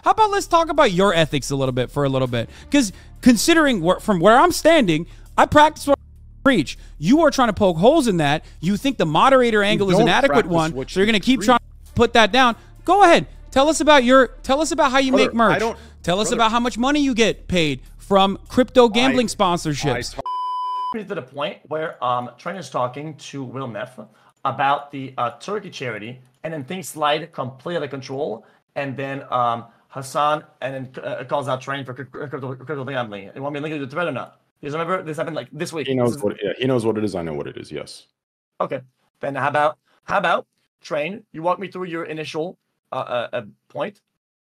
How about let's talk about your ethics a little bit for a little bit? Because considering from where I'm standing, I practice what I preach. You are trying to poke holes in that. You think the moderator angle is an adequate one, so you're going to keep trying to put that down. Go ahead. Tell us about how you make merch. Tell us about how much money you get paid from crypto gambling sponsorships. To the point where Train is talking to Will Neff about the Turkey charity, and then things slide completely out of control, and then Hasan and then calls out Train for crypto gambling. You want me to link it to the thread or not? Because remember, this happened like this week. He knows he knows what it is. I know what it is. Yes. Okay. Then how about Train? You walk me through your initial point.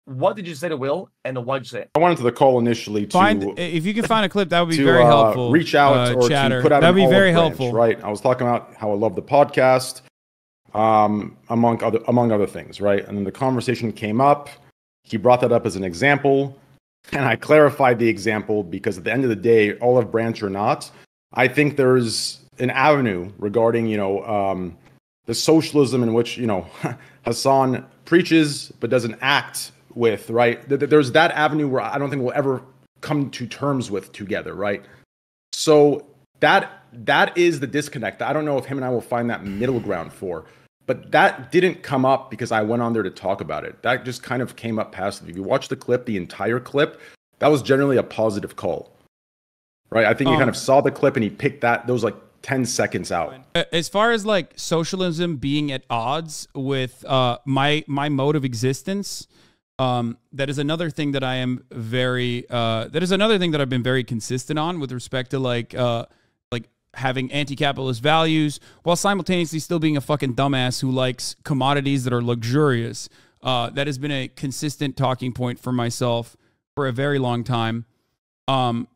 What did you say to Will, and what did you say? I went into the call initially to if you can find a clip, that would be very helpful. Reach out or chatter. to put out That'd be very branch, helpful, right? I was talking about how I love the podcast, among other things, right? And then the conversation came up. He brought that up as an example, and I clarified the example because at the end of the day, olive branch or not, I think there's an avenue regarding the socialism in which Hasan preaches but doesn't act with, right? There's that avenue where I don't think we'll ever come to terms with together, right? So that is the disconnect. I don't know if him and I will find that middle ground for, but that didn't come up because I went on there to talk about it. That just kind of came up passively. If you watch the clip, the entire clip, that was generally a positive call, right? I think he kind of saw the clip and he picked those like 10 seconds out. As far as like socialism being at odds with my mode of existence, that is another thing that I am very that is another thing that I've been very consistent on with respect to like having anti-capitalist values while simultaneously still being a fucking dumbass who likes commodities that are luxurious. That has been a consistent talking point for myself for a very long time.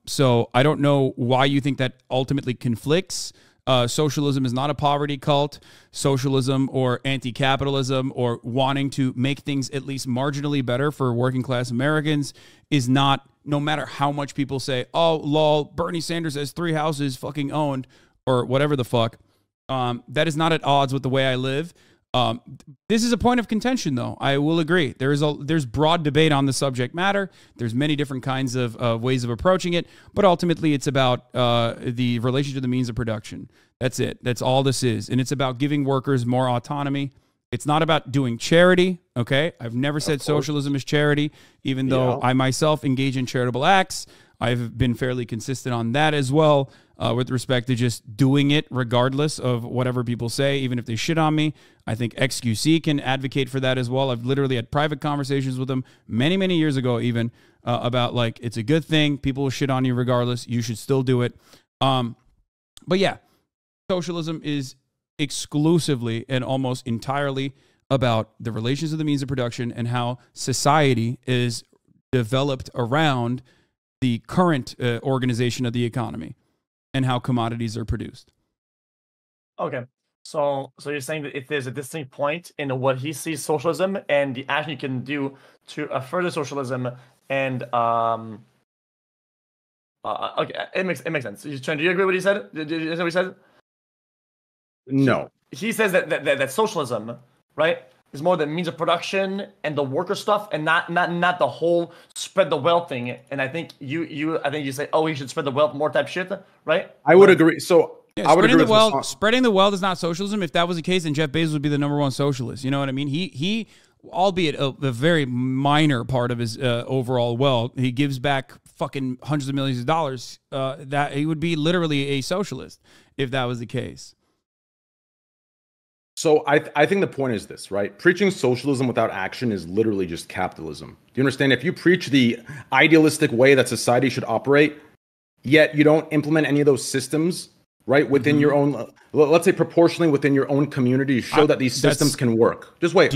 So I don't know why you think that ultimately conflicts. Socialism is not a poverty cult. Socialism or anti-capitalism or wanting to make things at least marginally better for working class Americans is not, no matter how much people say, oh, lol, Bernie Sanders has 3 houses fucking owned or whatever the fuck. That is not at odds with the way I live. This is a point of contention, though. I will agree. There's broad debate on the subject matter. There's many different kinds of ways of approaching it, but ultimately it's about the relationship to the means of production. That's it. That's all this is. And it's about giving workers more autonomy. It's not about doing charity, okay? I've never said socialism is charity, even though I myself engage in charitable acts. I've been fairly consistent on that as well, with respect to just doing it regardless of whatever people say, even if they shit on me. I think XQC can advocate for that as well. I've literally had private conversations with them many, many years ago even about like, it's a good thing. People will shit on you regardless. You should still do it. But yeah, socialism is exclusively and almost entirely about the relations of the means of production and how society is developed around the current organization of the economy and how commodities are produced. Okay. So you're saying that if there's a distinct point in what he sees socialism and the action you can do to further socialism and okay, it makes sense. Do you agree with what he said? Did you know what he said? No. He says that socialism, right, is more the means of production and the worker stuff, and not the whole spread the wealth thing. And I think you say, oh, he should spread the wealth more type shit, right? I would agree. So yeah, I would agree with spreading the wealth is not socialism. If that was the case, then Jeff Bezos would be the #1 socialist. You know what I mean? He albeit a very minor part of his overall wealth, he gives back fucking hundreds of millions of dollars. That he would be literally a socialist if that was the case. So I think the point is this, right? Preaching socialism without action is literally just capitalism. Do you understand? If you preach the idealistic way that society should operate, yet you don't implement any of those systems, right, within your own, let's say proportionally within your own community, show that these systems can work. Just wait.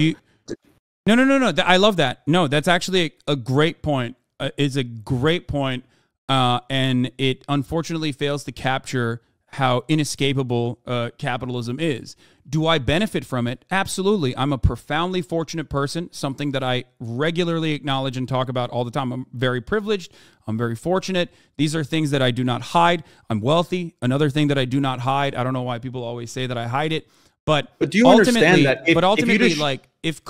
No. I love that. No, that's actually a great point. It's a great point, and it unfortunately fails to capture how inescapable capitalism is. Do I benefit from it? Absolutely. I'm a profoundly fortunate person, something that I regularly acknowledge and talk about all the time. I'm very privileged. I'm very fortunate. These are things that I do not hide. I'm wealthy. Another thing that I do not hide. I don't know why people always say that I hide it. But do you understand that ultimately, like, if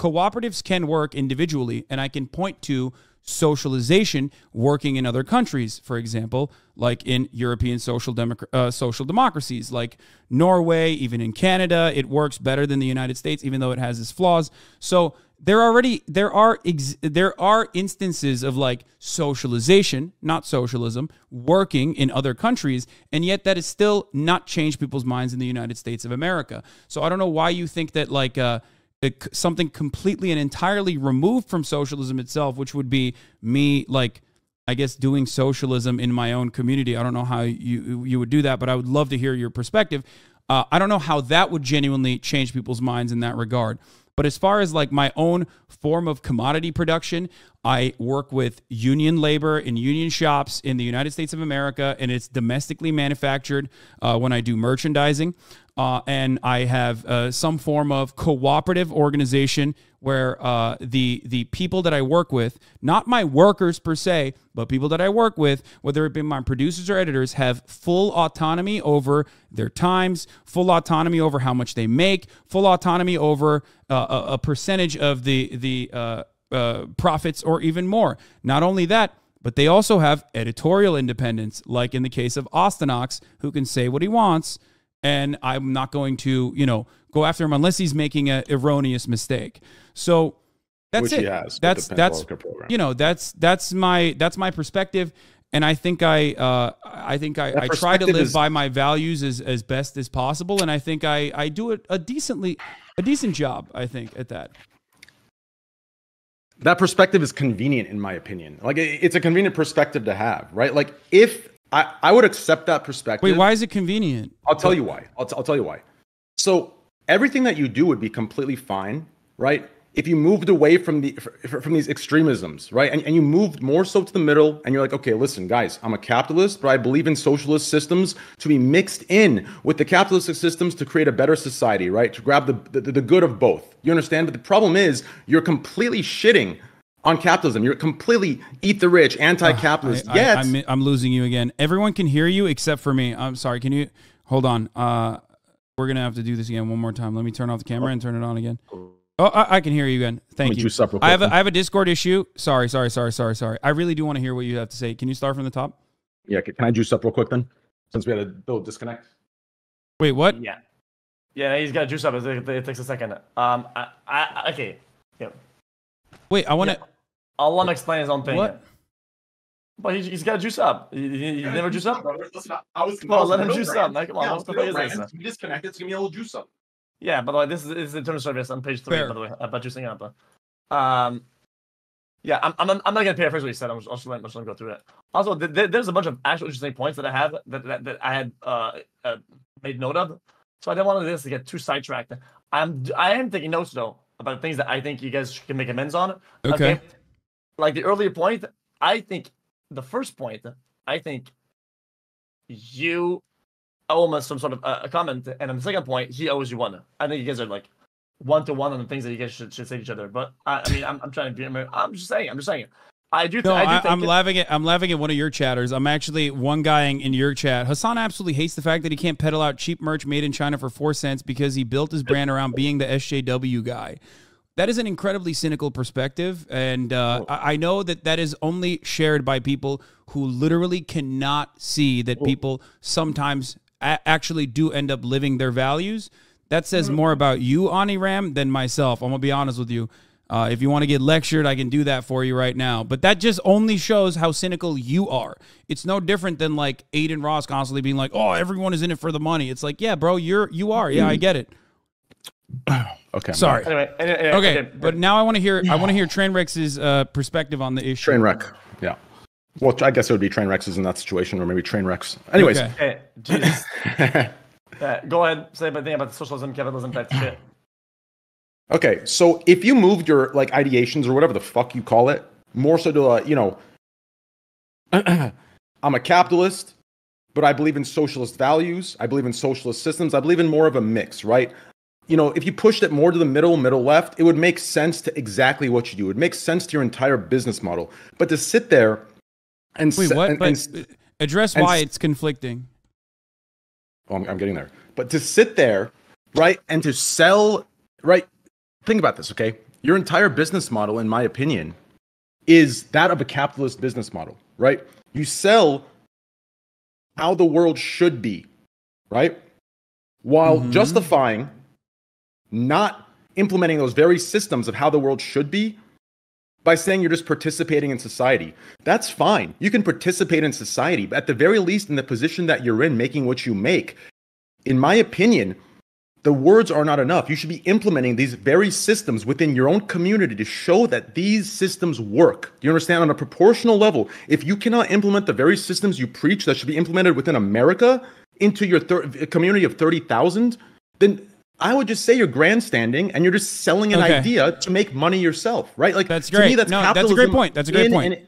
cooperatives can work individually, and I can point to socialization working in other countries, for example, like in European social democracies like Norway, even in Canada, it works better than the United States, even though it has its flaws. So there are instances of like socialization, not socialism, working in other countries, and yet that has still not changed people's minds in the United States of America. So I don't know why you think that like something completely and entirely removed from socialism itself, which would be me, like, I guess, doing socialism in my own community. I don't know how you would do that, but I would love to hear your perspective. I don't know how that would genuinely change people's minds in that regard. But as far as like my own form of commodity production, I work with union labor in union shops in the United States of America, and it's domestically manufactured when I do merchandising. And I have some form of cooperative organization where the people that I work with, not my workers per se, but people that I work with, whether it be my producers or editors, have full autonomy over their times, full autonomy over how much they make, full autonomy over a percentage of the profits or even more. Not only that, but they also have editorial independence, like in the case of Ostenox, who can say what he wants, and I'm not going to, go after him unless he's making an erroneous mistake. So that's Which it. He has that's my perspective, and I think I try to live by my values as best as possible, and I think I do a decent job, I think, at that. That perspective is convenient, in my opinion. Like, it's a convenient perspective to have, right? Like, if I would accept that perspective. Wait, why is it convenient? I'll tell you why. I'll tell you why. So everything that you do would be completely fine, right? If you moved away from these extremisms, right? And you moved more so to the middle, and you're like, okay, listen, guys, I'm a capitalist, but I believe in socialist systems to be mixed in with the capitalistic systems to create a better society, right? To grab the good of both. You understand? But the problem is you're completely shitting on capitalism. You're completely eat the rich, anti-capitalist. I'm losing you again. Everyone can hear you except for me. I'm sorry. Can you hold on? We're gonna have to do this again one more time. Let me turn off the camera and turn it on again. Oh, I can hear you again. Thank you. I have a Discord issue. Sorry. I really do want to hear what you have to say. Can you start from the top? Yeah. Can I juice up real quick then? Since we had a little disconnect. Wait, what? Yeah. He's got to juice up. It takes a second. Okay. Yeah. Wait, I want to. I'll let him explain his own thing. What? But he's got to juice up. You never juice up? Let him juice up. Come on, what the fuck is this? We disconnected. It's going to be a little juice up. Yeah, by the way, this is internal service on page 3, Fair. by the way, about juicing up. Yeah, I'm not going to pay first what you said. I'm just letting go through it. Also, there's a bunch of actual interesting points that I have that I had made note of. So I didn't want this to get too sidetracked. I am taking notes, though, about things that I think you guys can make amends on. Okay. Like the earlier point, I think the first point, I think you owe him some sort of a comment, and on the second point, he owes you one. I think you guys are like 1-to-1 on the things that you guys should say to each other. But I mean, I'm trying to be. I'm just saying. I do. I'm laughing at one of your chatters. I'm actually one guy in your chat. Hasan absolutely hates the fact that he can't peddle out cheap merch made in China for 4 cents because he built his brand around being the SJW guy. That is an incredibly cynical perspective, and I know that is only shared by people who literally cannot see that people sometimes actually do end up living their values. That says more about you, Aniram, than myself. I'm going to be honest with you. If you want to get lectured, I can do that for you right now. But that just only shows how cynical you are. It's no different than like Aiden Ross constantly being like, oh, everyone is in it for the money. It's like, yeah, bro, you are. Yeah, I get it. Okay. Sorry. Anyway, okay, but now I want to hear TrainWrecks's perspective on the issue. TrainWreck. Yeah. Well, I guess it would be TrainWrecks's in that situation, or maybe TrainWrecks. Anyways. Okay. Hey, Jesus. Go ahead. Say my thing about socialism, capitalism, type shit. Okay, so if you moved your like ideations or whatever the fuck you call it, more so to I'm a capitalist, but I believe in socialist values. I believe in socialist systems. I believe in more of a mix, right? If you pushed it more to the middle left, it would make sense to exactly what you do. It would make sense to your entire business model. But to sit there and address why it's conflicting. Well, I'm getting there. But to sit there, right, and to sell, right? Think about this, okay? Your entire business model, in my opinion, is that of a capitalist business model, right? You sell how the world should be, right? While justifying not implementing those very systems of how the world should be by saying you're just participating in society. That's fine. You can participate in society, but at the very least, in the position that you're in, making what you make, in my opinion, the words are not enough. You should be implementing these very systems within your own community to show that these systems work. Do you understand? On a proportional level, if you cannot implement the very systems you preach that should be implemented within America into your community of 30,000, then I would just say you're grandstanding and you're just selling an idea to make money yourself, right? Like, that's great. To me, that's a great point. That's a great point.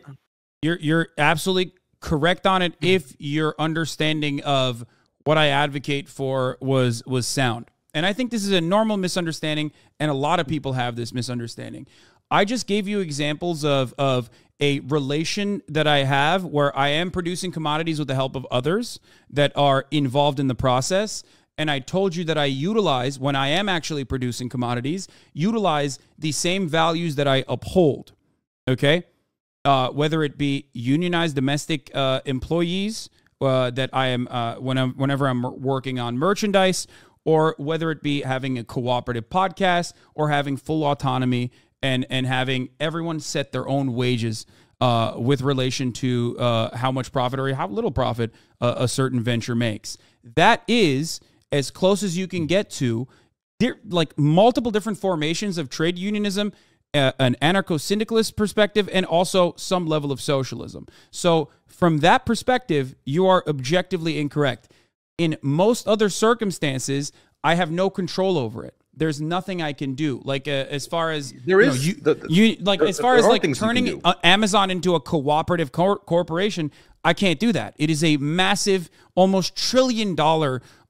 You're absolutely correct on it if your understanding of what I advocate for was sound. And I think this is a normal misunderstanding, and a lot of people have this misunderstanding. I just gave you examples of a relation that I have where I am producing commodities with the help of others that are involved in the process. And I told you that I utilize, when I am actually producing commodities, utilize the same values that I uphold, okay? Whether it be unionized domestic employees that I am, whenever I'm working on merchandise, or whether it be having a cooperative podcast or having full autonomy and having everyone set their own wages with relation to how much profit or how little profit a certain venture makes. That is as close as you can get to like multiple different formations of trade unionism, an anarcho-syndicalist perspective, and also some level of socialism. So from that perspective, you are objectively incorrect. In most other circumstances, I have no control over it. There's nothing I can do. Like as far as there is, as far as like turning Amazon into a cooperative corporation, I can't do that. It is a massive, almost $1 trillion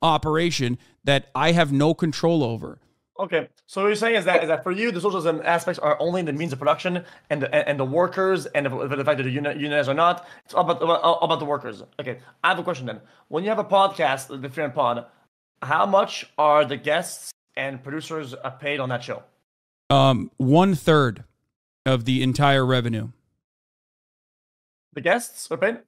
operation that I have no control over. Okay, so what you're saying is that for you, the socialism aspects are only the means of production and the workers and the fact that the unionize or not. It's all about the workers. Okay, I have a question then. When you have a podcast, the Fear and Pod, how much are the guests and producers paid on that show? 1/3 of the entire revenue. The guests are paid?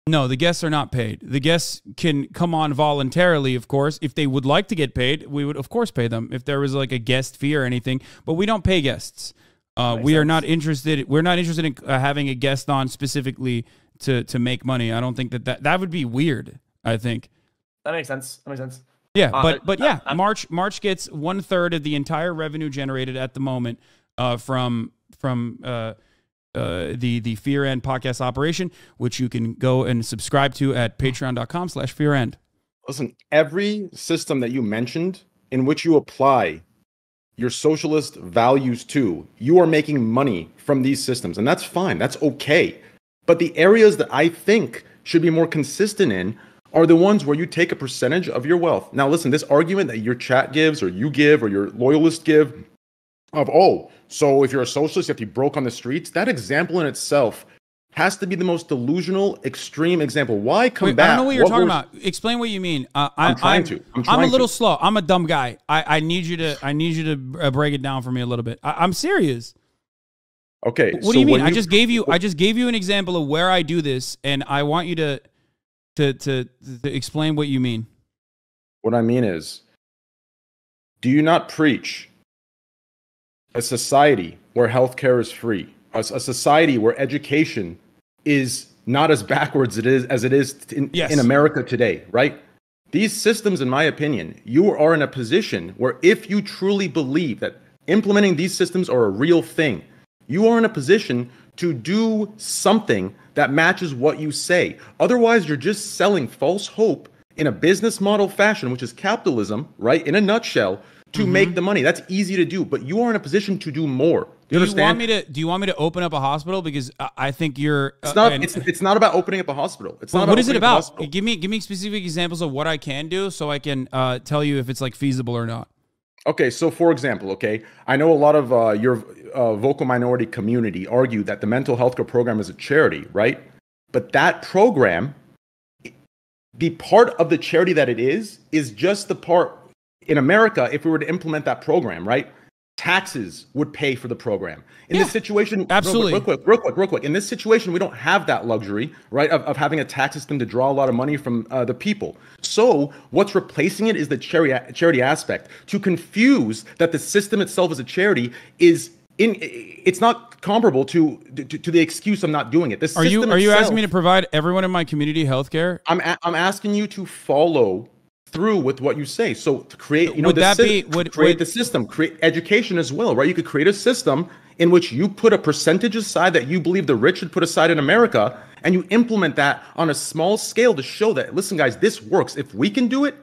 No, the guests are not paid. The guests can come on voluntarily, of course. If they would like to get paid, we would, of course, pay them if there was like a guest fee or anything. But we don't pay guests. We are not interested. We're not interested in having a guest on specifically to make money. I don't think that would be weird. I think that makes sense. Yeah, but yeah, March gets 1/3 of the entire revenue generated at the moment from the Fear End podcast operation, which you can go and subscribe to at patreon.com/fearend. Listen, every system that you mentioned in which you apply your socialist values to, you are making money from these systems, and that's fine. That's okay. But the areas that I think should be more consistent in are the ones where you take a percentage of your wealth. Now, listen, this argument that your chat gives or you give or your loyalists give of, oh, so if you're a socialist, you have to be broke on the streets, that example in itself has to be the most delusional, extreme example. Why combat? I don't know what you're talking about. Explain what you mean. I'm a little slow. I'm a dumb guy. I need you to break it down for me a little bit. I'm serious. Okay. What do you mean? I just gave you an example of where I do this, and I want you to explain what you mean. What I mean is, do you not preach a society where healthcare is free, a society where education is not as backwards as it is in America today, right? These systems, in my opinion, you are in a position where if you truly believe that implementing these systems are a real thing, you are in a position to do something that matches what you say. Otherwise, you're just selling false hope in a business model fashion, which is capitalism, right? In a nutshell, to make the money. That's easy to do, but you are in a position to do more. Do you understand? Do you want me to open up a hospital? Because I think you're. It's not about opening up a hospital. It's not. What is it about? Give me specific examples of what I can do, so I can tell you if it's like feasible or not. Okay, so for example, I know a lot of your vocal minority community argue that the mental health care program is a charity, right? But that program, the part of the charity that it is just the part in America, if we were to implement that program, right? taxes would pay for the program. In this situation, absolutely. Real quick. In this situation, we don't have that luxury, right, of having a tax system to draw a lot of money from the people. So what's replacing it is the charity aspect. To confuse that the system itself as a charity it's not comparable to the excuse of not doing it. Are you asking me to provide everyone in my community health care? I'm asking you to follow through with what you say. So to create, the system, create education as well, right? You could create a system in which you put a percentage aside that you believe the rich should put aside in America, and you implement that on a small scale to show that, listen, guys, this works. If we can do it,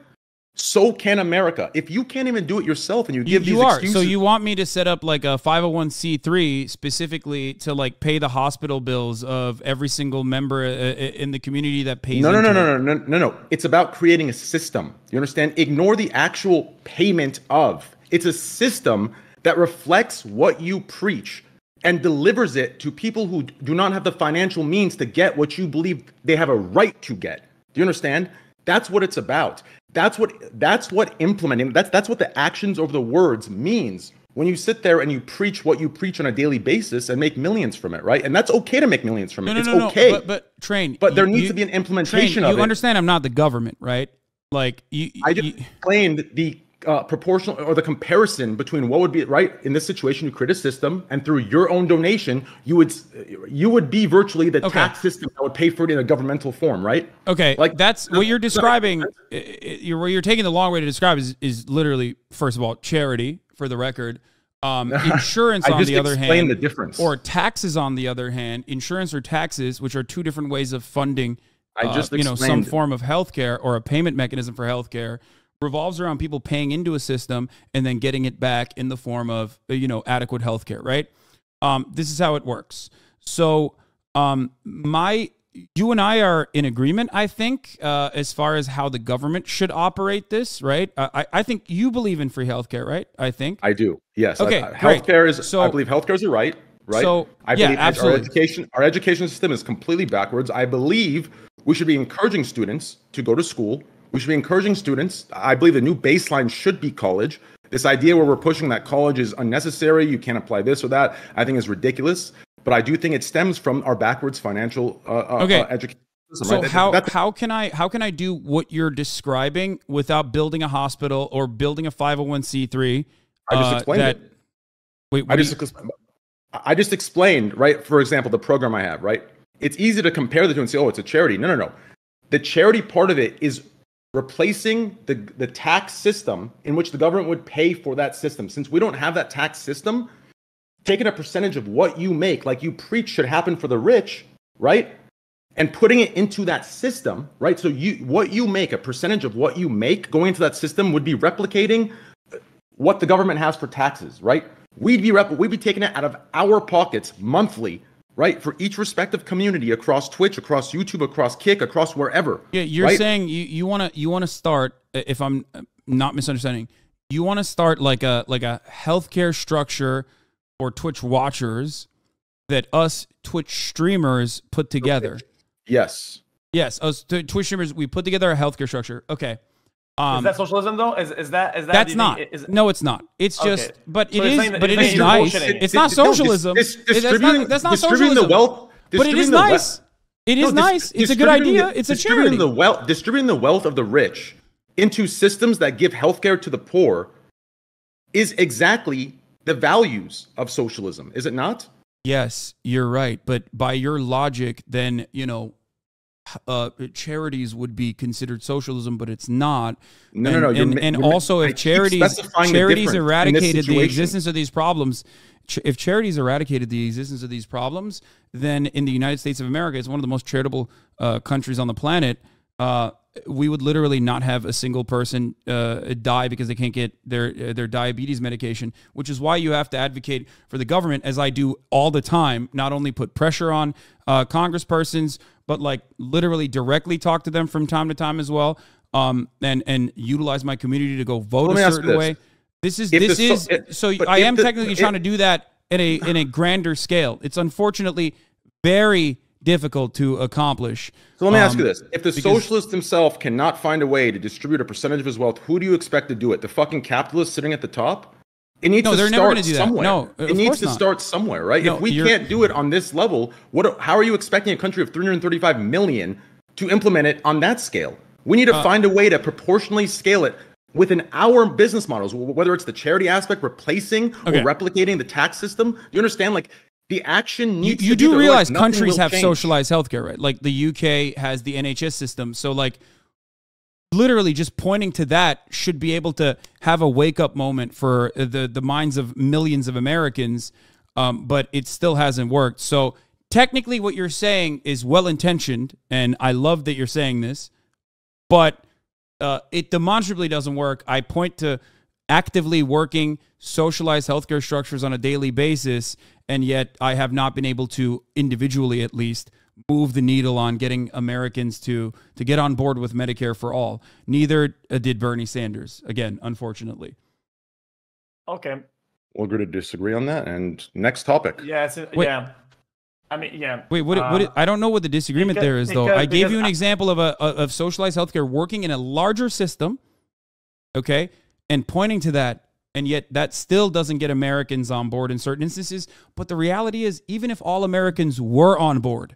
so can America. If you can't even do it yourself and you give these excuses. So you want me to set up like a 501c3 specifically to like pay the hospital bills of every single member in the community that pays? No. It's about creating a system. You understand? Ignore the actual payment of. It's a system that reflects what you preach and delivers it to people who do not have the financial means to get what you believe they have a right to get. Do you understand? That's what it's about. That's what implementing, that's what the actions over the words means when you sit there and you preach what you preach on a daily basis and make millions from it, right? And that's okay to make millions from it. It's okay. But Train. But there needs to be an implementation of it. You understand I'm not the government, right? Like I just explained the proportional or the comparison between what would be right in this situation. You create a system, and through your own donation, you would be virtually the tax system that would pay for it in a governmental form, right? Okay, like that's what you're describing. Where you're taking the long way to describe is literally, first of all, charity. For the record, insurance on the other hand, the difference. Or taxes on the other hand. Insurance or taxes, which are two different ways of funding. Some form of healthcare or a payment mechanism for healthcare. Revolves around people paying into a system and then getting it back in the form of, adequate healthcare, right? This is how it works. So you and I are in agreement, I think, as far as how the government should operate this, right? I think you believe in free healthcare, right? I think. I do, yes. Okay, healthcare is, I believe healthcare is a right? So, I believe absolutely. Our education system is completely backwards. I believe we should be encouraging students to go to school. We should be encouraging students. I believe the new baseline should be college. This idea where we're pushing that college is unnecessary, you can't apply this or that, I think is ridiculous. But I do think it stems from our backwards financial education system. So right? how can I do what you're describing without building a hospital or building a 501c3? I just explained it. I just explained, right? For example, the program I have, right? It's easy to compare the two and say, oh, it's a charity. No. The charity part of it is replacing the tax system in which the government would pay for that system. Since we don't have that tax system, taking a percentage of what you make, like you preach should happen for the rich, right? And putting it into that system, right? So what you make, a percentage of what you make going into that system would be replicating what the government has for taxes, right? We'd be taking it out of our pockets monthly, right, for each respective community across Twitch, across YouTube, across Kick, across wherever. Yeah, you're saying you want to start. If I'm not misunderstanding, you want to start like a healthcare structure for Twitch watchers that us Twitch streamers put together. Yes. Us Twitch streamers, we put together a healthcare structure. Okay. Is that socialism though? Is that that's not? No, it's not. It's just, but it is. But it is nice. It's not socialism. That's not socialism. But it is nice. It is nice. It's a good idea. It's a charity. Distributing the wealth of the rich into systems that give healthcare to the poor is exactly the values of socialism. Is it not? Yes, you're right. But by your logic, then charities would be considered socialism, but it's not. No. And also, if charities eradicated the existence of these problems, if charities eradicated the existence of these problems, then in the United States of America, it's one of the most charitable countries on the planet. We would literally not have a single person die because they can't get their diabetes medication, which is why you have to advocate for the government, as I do all the time, not only put pressure on congresspersons, but like literally directly talk to them from time to time as well, and utilize my community to go vote a certain way. I am technically trying to do that in a grander scale. It's unfortunately very difficult to accomplish. So let me ask you this. If the socialist himself cannot find a way to distribute a percentage of his wealth, who do you expect to do it? The fucking capitalist sitting at the top? It needs to they're never start gonna do that. somewhere. No, it of needs course to not. start somewhere, right? No, if we can't do it on this level, how are you expecting a country of 335 million to implement it on that scale? We need to find a way to proportionally scale it within our business models, whether it's the charity aspect, replacing or replicating the tax system. Do you understand? Like, the action needs you to do be realize nothing countries will have change. socialized healthcare, right? Like the UK has the NHS system. So like literally just pointing to that should be able to have a wake up moment for the minds of millions of Americans. But it still hasn't worked. So technically what you're saying is well intentioned. And I love that you're saying this, but it demonstrably doesn't work. I point to actively working socialized healthcare structures on a daily basis, and yet I have not been able to, individually at least, move the needle on getting Americans to get on board with Medicare for all. Neither did Bernie Sanders, again, unfortunately. Okay. We'll agree to disagree on that. And next topic. Yeah, yeah. I mean, yeah. Wait, what? I don't know what the disagreement there is, though. I gave you an example of socialized healthcare working in a larger system, okay, and pointing to that, and yet that still doesn't get Americans on board in certain instances. But the reality is, even if all Americans were on board,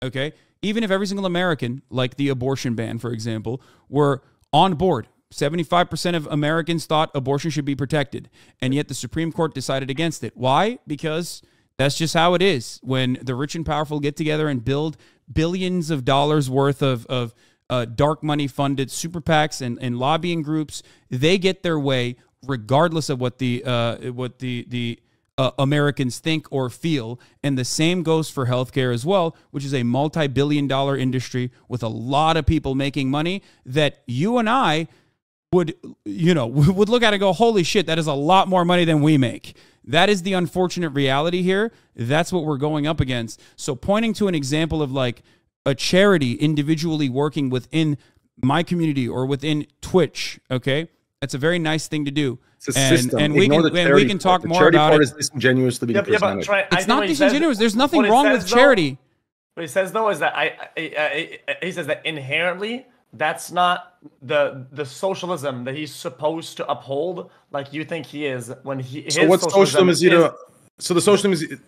okay, even if every single American, like the abortion ban, for example, were on board, 75% of Americans thought abortion should be protected, and yet the Supreme Court decided against it. Why? Because that's just how it is. When the rich and powerful get together and build billions of dollars worth of dark money funded super PACs and lobbying groups, they get their way regardless of what the Americans think or feel. And the same goes for healthcare as well, which is a multi-billion-dollar industry with a lot of people making money that you and I would look at it and go, holy shit, that is a lot more money than we make. That is the unfortunate reality here. That's what we're going up against. So pointing to an example of like a charity individually working within my community or within Twitch, okay, that's a very nice thing to do. It's a system. And we can talk more about it. The charity part is disingenuous to be presented. It's not disingenuous. There's nothing wrong with charity. What he says though is that he says that inherently that's not the socialism that he's supposed to uphold, like you think he is. When he so what socialism is so the socialism is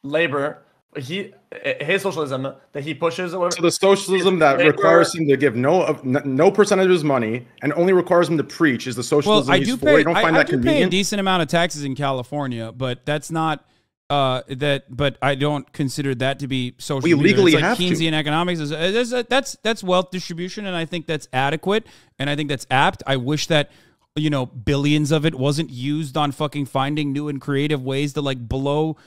labor. His socialism that he pushes. So the socialism that requires him to give no percentage of his money and only requires him to preach is the socialism he's for. You don't find that convenient? Pay a decent amount of taxes in California, but that's not but I don't consider that to be social. We legally like have Keynesian economics. That's wealth distribution, and I think that's adequate, and I think that's apt. I wish that billions of it wasn't used on fucking finding new and creative ways to like blow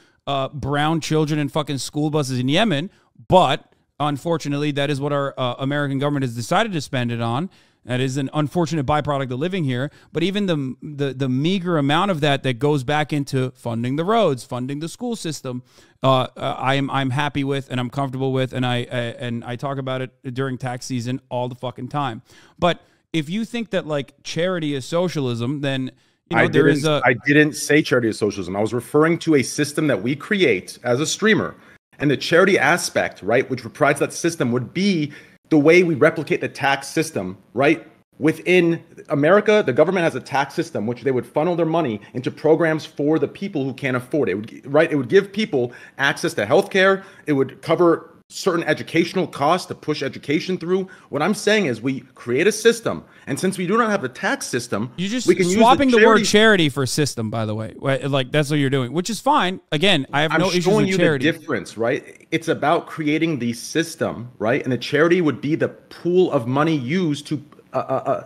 brown children in fucking school buses in Yemen, but unfortunately, that is what our American government has decided to spend it on. That is an unfortunate byproduct of living here. But even the meager amount of that goes back into funding the roads, funding the school system, I'm happy with and I'm comfortable with, and I talk about it during tax season all the fucking time. But if you think that like charity is socialism, then I didn't say charity is socialism. I was referring to a system that we create as a streamer, and the charity aspect, right, which provides that system, would be the way we replicate the tax system, right? Within America, the government has a tax system which they would funnel their money into programs for the people who can't afford it. It would give people access to healthcare. It would cover certain educational costs to push education through. What I'm saying is we create a system, and since we do not have a tax system, we can swapping the word charity for system, by the way. Like that's what you're doing, which is fine. Again, I have no issues with charity. I'm showing you the difference, right? It's about creating the system, right? And the charity would be the pool of money used to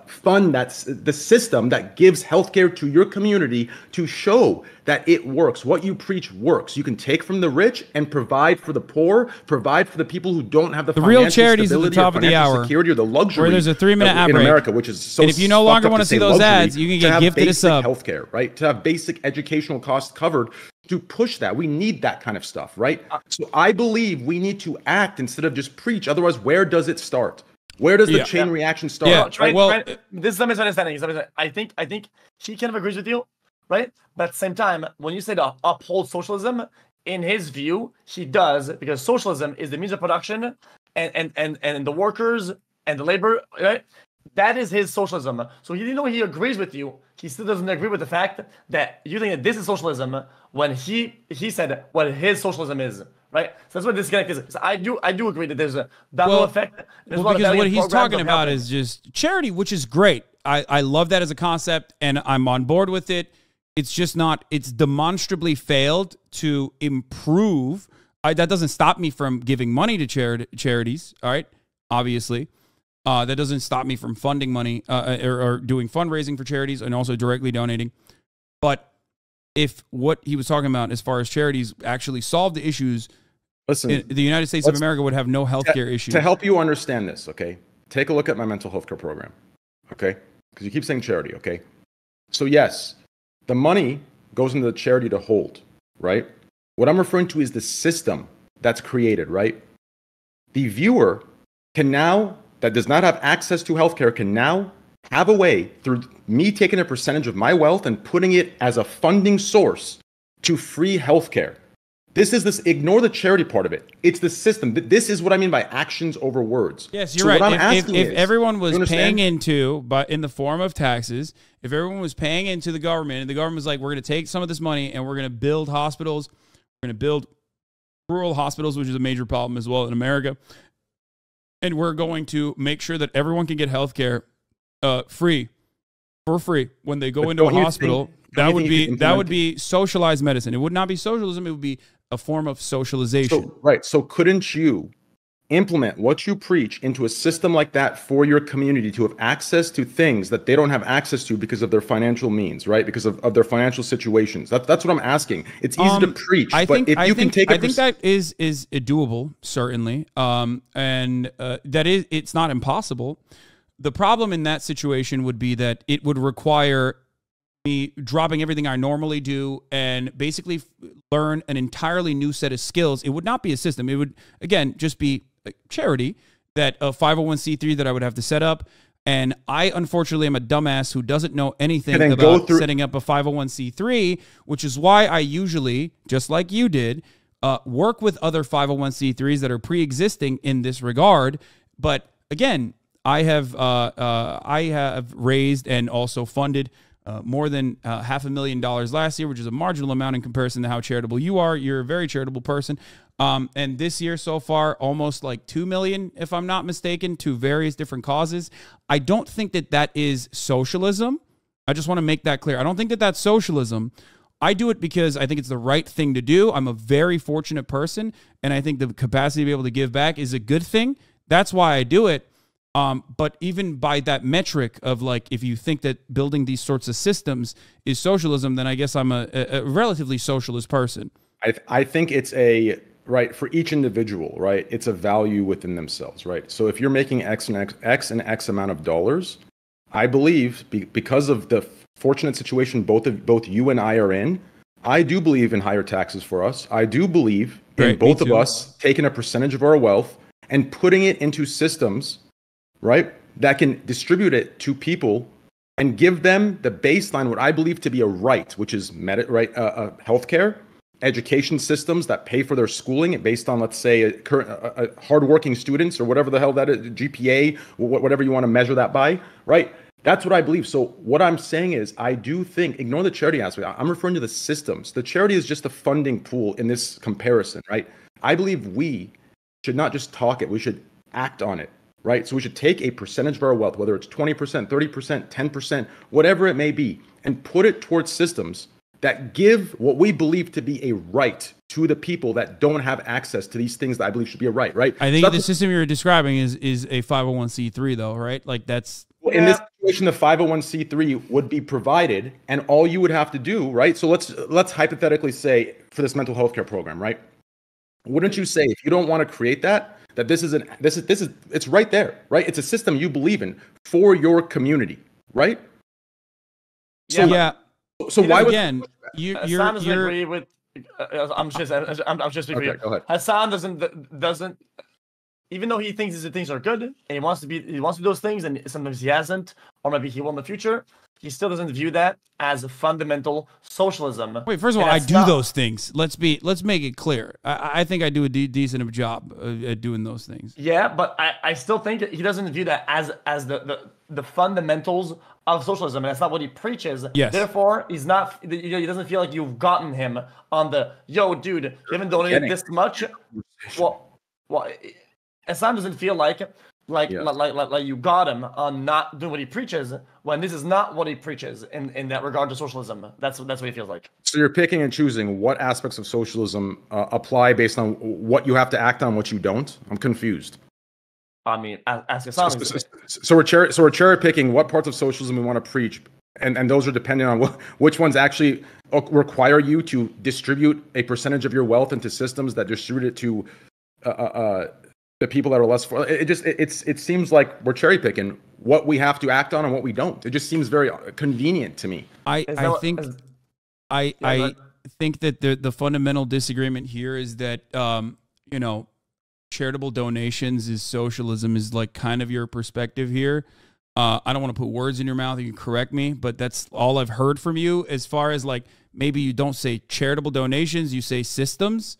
fund the system that gives healthcare to your community to show that it works. What you preach works. You can take from the rich and provide for the poor, provide for the people who don't have the real charities at the top of the hour, security or the luxury. Where there's a 3-minute ad break in America, which is so. And if you no longer want to see those ads, you can get gifted a sub. Healthcare, right? To have basic educational costs covered. To push that, we need that kind of stuff, right? So I believe we need to act instead of just preach. Otherwise, where does it start? Where does the chain reaction start? This is a misunderstanding. I think he kind of agrees with you, right? But at the same time, when you say to uphold socialism, in his view, he does, because socialism is the means of production, and the workers and the labor, right? that is his socialism. So even though he agrees with you, he still doesn't agree with the fact that you think that this is socialism when he said what his socialism is. Right, so that's what this disconnect is. So I do agree that there's a domino effect. Because what he's talking about is just charity, which is great. I love that as a concept, and I'm on board with it. It's just not. It's demonstrably failed to improve. That doesn't stop me from giving money to charities. All right, obviously, that doesn't stop me from funding money or doing fundraising for charities and also directly donating. But if what he was talking about as far as charities actually solve the issues, listen, the United States of America would have no healthcare issues. To help you understand this, okay, take a look at my mental health care program, okay? Because you keep saying charity, okay? So yes, the money goes into the charity to hold, right? What I'm referring to is the system that's created, right? The viewer can now, that does not have access to healthcare, can now have a way through me taking a percentage of my wealth and putting it as a funding source to free healthcare. This is this, ignore the charity part of it. It's the system. This is what I mean by actions over words. Yes, you're right. If everyone was paying into, but in the form of taxes, if everyone was paying into the government and the government was like, we're going to take some of this money and we're going to build hospitals, we're going to build rural hospitals, which is a major problem as well in America. And we're going to make sure that everyone can get healthcare for free when they go into a hospital. That would be socialized medicine. It would not be socialism. It would be a form of socialization. So couldn't you implement what you preach into a system like that for your community to have access to things that they don't have access to because of their financial means, right? Because of their financial situations. That's what I'm asking. It's easy to preach, I think that is doable, certainly. It's not impossible. The problem in that situation would be that it would require me dropping everything I normally do and basically learn an entirely new set of skills. It would not be a system. It would, again, just be a charity, that a 501c3 that I would have to set up. And I, unfortunately, am a dumbass who doesn't know anything about setting up a 501c3, which is why I usually, just like you did, work with other 501c3s that are pre-existing in this regard. But again, I have raised and also funded more than $500,000 last year, which is a marginal amount in comparison to how charitable you are. You're a very charitable person. And this year so far, almost like $2 million, if I'm not mistaken, to various different causes. I don't think that that is socialism. I just want to make that clear. I don't think that that's socialism. I do it because I think it's the right thing to do. I'm a very fortunate person, and I think the capacity to be able to give back is a good thing. That's why I do it. But even by that metric of like, if you think that building these sorts of systems is socialism, then I guess I'm a relatively socialist person. I think it's right, for each individual, right? It's a value within themselves, right? So if you're making X and X amount of dollars, I believe because of the fortunate situation both you and I are in, I do believe in higher taxes for us. I do believe in both of us taking a percentage of our wealth and putting it into systems, right, that can distribute it to people and give them the baseline, what I believe to be a right, which is healthcare, education systems that pay for their schooling based on, let's say, hardworking students or whatever the hell that is, GPA, whatever you want to measure that by, right? That's what I believe. So what I'm saying is, I do think, ignore the charity aspect. I'm referring to the systems. The charity is just a funding pool in this comparison, right? I believe we should not just talk it, we should act on it. Right? So we should take a percentage of our wealth, whether it's 20%, 30%, 10%, whatever it may be, and put it towards systems that give what we believe to be a right to the people that don't have access to these things that I believe should be a right, right? I think so the system you're describing is a 501c3 though, right? Like that's... In this situation, the 501c3 would be provided, and all you would have to do, right? So let's hypothetically say for this mental health care program, right? Wouldn't you say, if you don't want to create that this is it's right there, right? It's a system you believe in for your community, right? So why would Hassan doesn't agree with? I'm just okay, go ahead. Hassan doesn't. Even though he thinks these things are good and he wants to do those things, and sometimes he hasn't, or maybe he will in the future, he still doesn't view that as a fundamental socialism. Wait, first of all, I do those things. Let's make it clear. I think I do a decent job at doing those things. Yeah, but I still think he doesn't view that as the the fundamentals of socialism, and that's not what he preaches. Yes. Therefore, he doesn't feel like you've gotten him on the, yo, dude, you haven't donated this much. Well, Hassan doesn't feel like you got him on not doing what he preaches, when this is not what he preaches in that regard to socialism. That's what he feels like. So you're picking and choosing what aspects of socialism apply based on what you have to act on, what you don't. I'm confused. I mean, ask Hassan. So we're cherry picking what parts of socialism we want to preach, and those are dependent on which ones actually require you to distribute a percentage of your wealth into systems that distribute it to the people that are less. It seems like we're cherry picking what we have to act on and what we don't. It just seems very convenient to me. I think that the fundamental disagreement here is that charitable donations is socialism, is like kind of your perspective here. I don't want to put words in your mouth. You can correct me, but that's all I've heard from you. As far as like, maybe you don't say charitable donations, you say systems,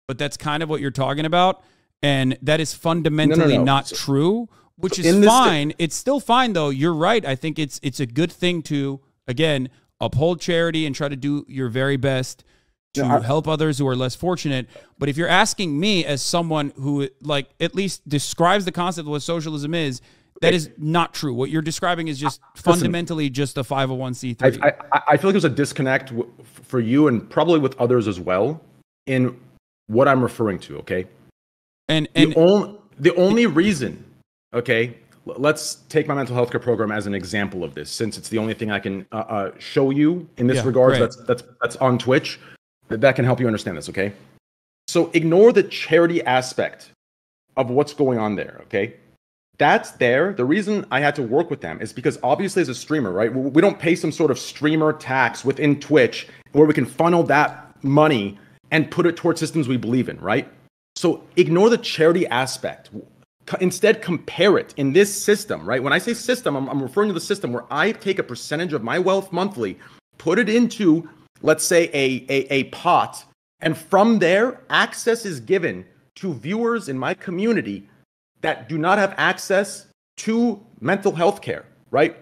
but that's kind of what you're talking about. And that is fundamentally not true, which is fine. It's still fine, though. You're right. I think it's a good thing to, again, uphold charity and try to do your very best to help others who are less fortunate. But if you're asking me as someone who like at least describes the concept of what socialism is, that is not true. What you're describing is just fundamentally just a 501c3. I feel like there's a disconnect for you and probably with others as well in what I'm referring to, okay? And the only reason, okay, let's take my mental health care program as an example of this, since it's the only thing I can show you in this regard that's on Twitch that can help you understand this, okay? So ignore the charity aspect of what's going on there, okay? That's there. The reason I had to work with them is because obviously as a streamer, right, we don't pay some sort of streamer tax within Twitch where we can funnel that money and put it towards systems we believe in, right? So ignore the charity aspect. Instead, compare it in this system, right? When I say system, I'm referring to the system where I take a percentage of my wealth monthly, put it into, let's say, a pot, and from there, access is given to viewers in my community that do not have access to mental health care, right?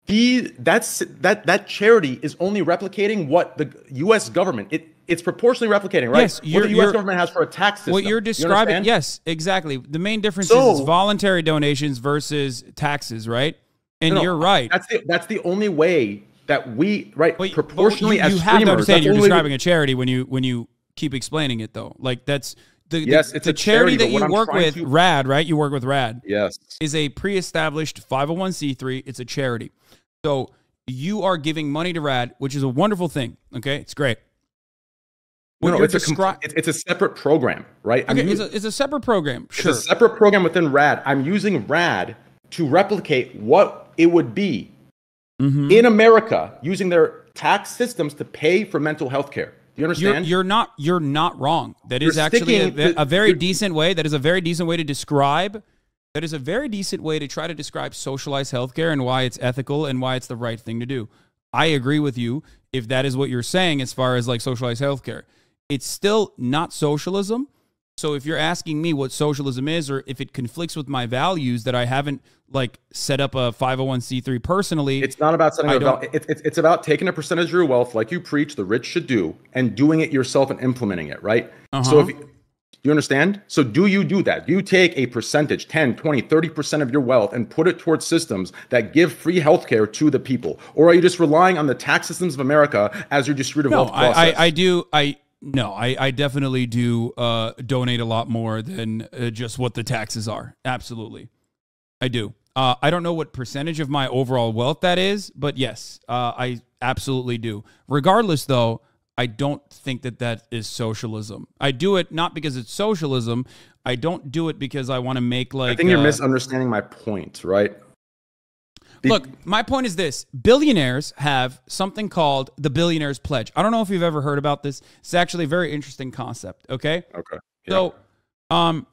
That charity is only replicating what the U.S. government, it's proportionally replicating, right? Yes, what the U.S. government has for a tax system. What you're describing, yes, exactly. The main difference is voluntary donations versus taxes, right? And you're right. That's the only way that we, right, proportionally as streamers. You have to understand you're describing a charity when you keep explaining it, though. Like that's it's a charity that you work with, RAD, right? You work with RAD. Yes. Is a pre-established 501c3. It's a charity. So you are giving money to RAD, which is a wonderful thing. Okay, it's great. It's a separate program, right? Okay, it's a separate program. Sure. It's a separate program within RAD. I'm using RAD to replicate what it would be in America using their tax systems to pay for mental health care. Do you understand? You're not wrong. That is actually a very decent way. That is a very decent way to describe. That is a very decent way to try to describe socialized healthcare and why it's ethical and why it's the right thing to do. I agree with you if that is what you're saying as far as like socialized healthcare. It's still not socialism. So if you're asking me what socialism is, or if it conflicts with my values that I haven't like set up a 501c3 personally, it's not about setting up. It's about taking a percentage of your wealth, like you preach, the rich should do, and doing it yourself and implementing it, right? So if you understand? So do you do that? Do you take a percentage, 10, 20, 30% of your wealth and put it towards systems that give free healthcare to the people? Or are you just relying on the tax systems of America as your distributive wealth process? I definitely do donate a lot more than just what the taxes are. Absolutely. I do. I don't know what percentage of my overall wealth that is, but yes, I absolutely do. Regardless, though, I don't think that is socialism. I do it not because it's socialism. I don't do it because I want to make like... I think you're misunderstanding my point, right? Look, my point is this. Billionaires have something called the Billionaire's Pledge. I don't know if you've ever heard about this. It's actually a very interesting concept, okay? Okay. Yeah. So,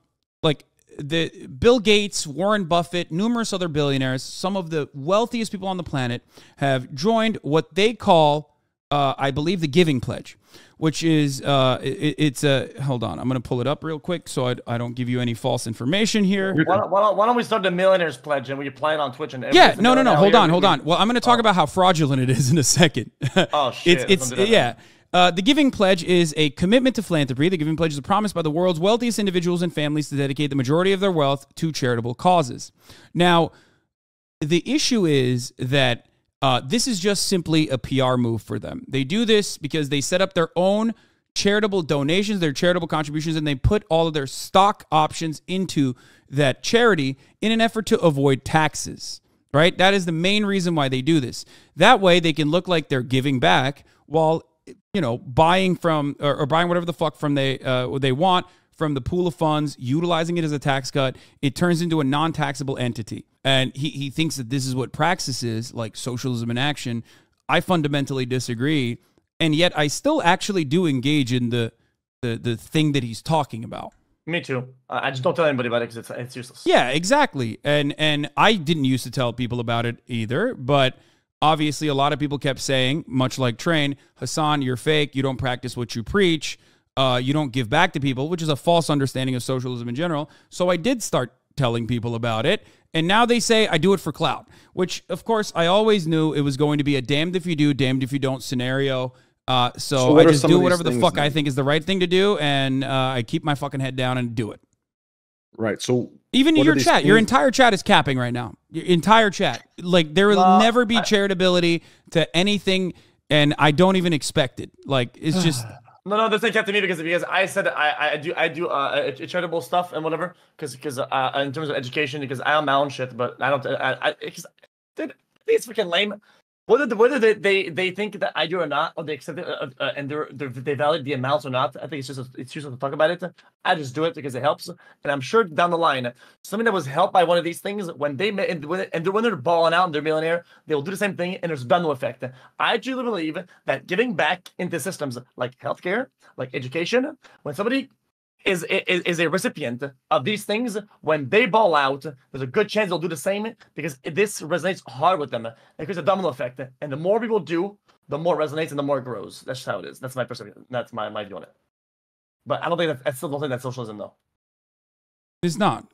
like the Bill Gates, Warren Buffett, numerous other billionaires, some of the wealthiest people on the planet have joined what they call, I believe, the Giving Pledge. which is it's a hold on. I'm going to pull it up real quick so I don't give you any false information here. Why don't we start the Millionaires Pledge and we play it on Twitch? And yeah, no. Hold on. Well, I'm going to talk about how fraudulent it is in a second. Oh shit! It's yeah. The Giving Pledge is a commitment to philanthropy. The Giving Pledge is a promise by the world's wealthiest individuals and families to dedicate the majority of their wealth to charitable causes. Now, the issue is that this is just simply a PR move for them. They do this because they set up their own charitable donations, their charitable contributions, and they put all of their stock options into that charity in an effort to avoid taxes, right? That is the main reason why they do this. That way, they can look like they're giving back while buying from or buying whatever the fuck from they want from the pool of funds, utilizing it as a tax cut. It turns into a non-taxable entity. And he thinks that this is what praxis is, like socialism in action. I fundamentally disagree. And yet I still actually do engage in the thing that he's talking about. Me too. I just don't tell anybody about it because it's useless. Yeah, exactly. And I didn't used to tell people about it either, but obviously, a lot of people kept saying, much like Train, Hasan, you're fake. You don't practice what you preach. You don't give back to people, which is a false understanding of socialism in general. So I did start telling people about it. And now they say I do it for clout, which, of course, I always knew it was going to be a damned if you do, damned if you don't scenario. So I just do whatever the fuck I think is the right thing to do. And I keep my fucking head down and do it. Right. So even in your chat, your entire chat is capping right now. Your entire chat. Like, there will never be charitability to anything, and I don't even expect it. Like, it's just... No, this ain't kept to me because I said I do charitable stuff and whatever because in terms of education because I am my own shit, but I don't. Dude, it's freaking lame. Whether they think that I do or not, or they accept it and they validate the amounts or not, I think it's useless to talk about it. I just do it because it helps, and I'm sure down the line, something that was helped by one of these things when they're balling out and they're millionaire, they will do the same thing, and there's done no effect. I truly believe that giving back into systems like healthcare, like education, when somebody is a recipient of these things, when they ball out, there's a good chance they'll do the same because this resonates hard with them. It creates a domino effect. And the more people do, the more it resonates and the more it grows. That's how it is. That's my perspective. That's my view on it. But I still don't think that's socialism, though. It's not.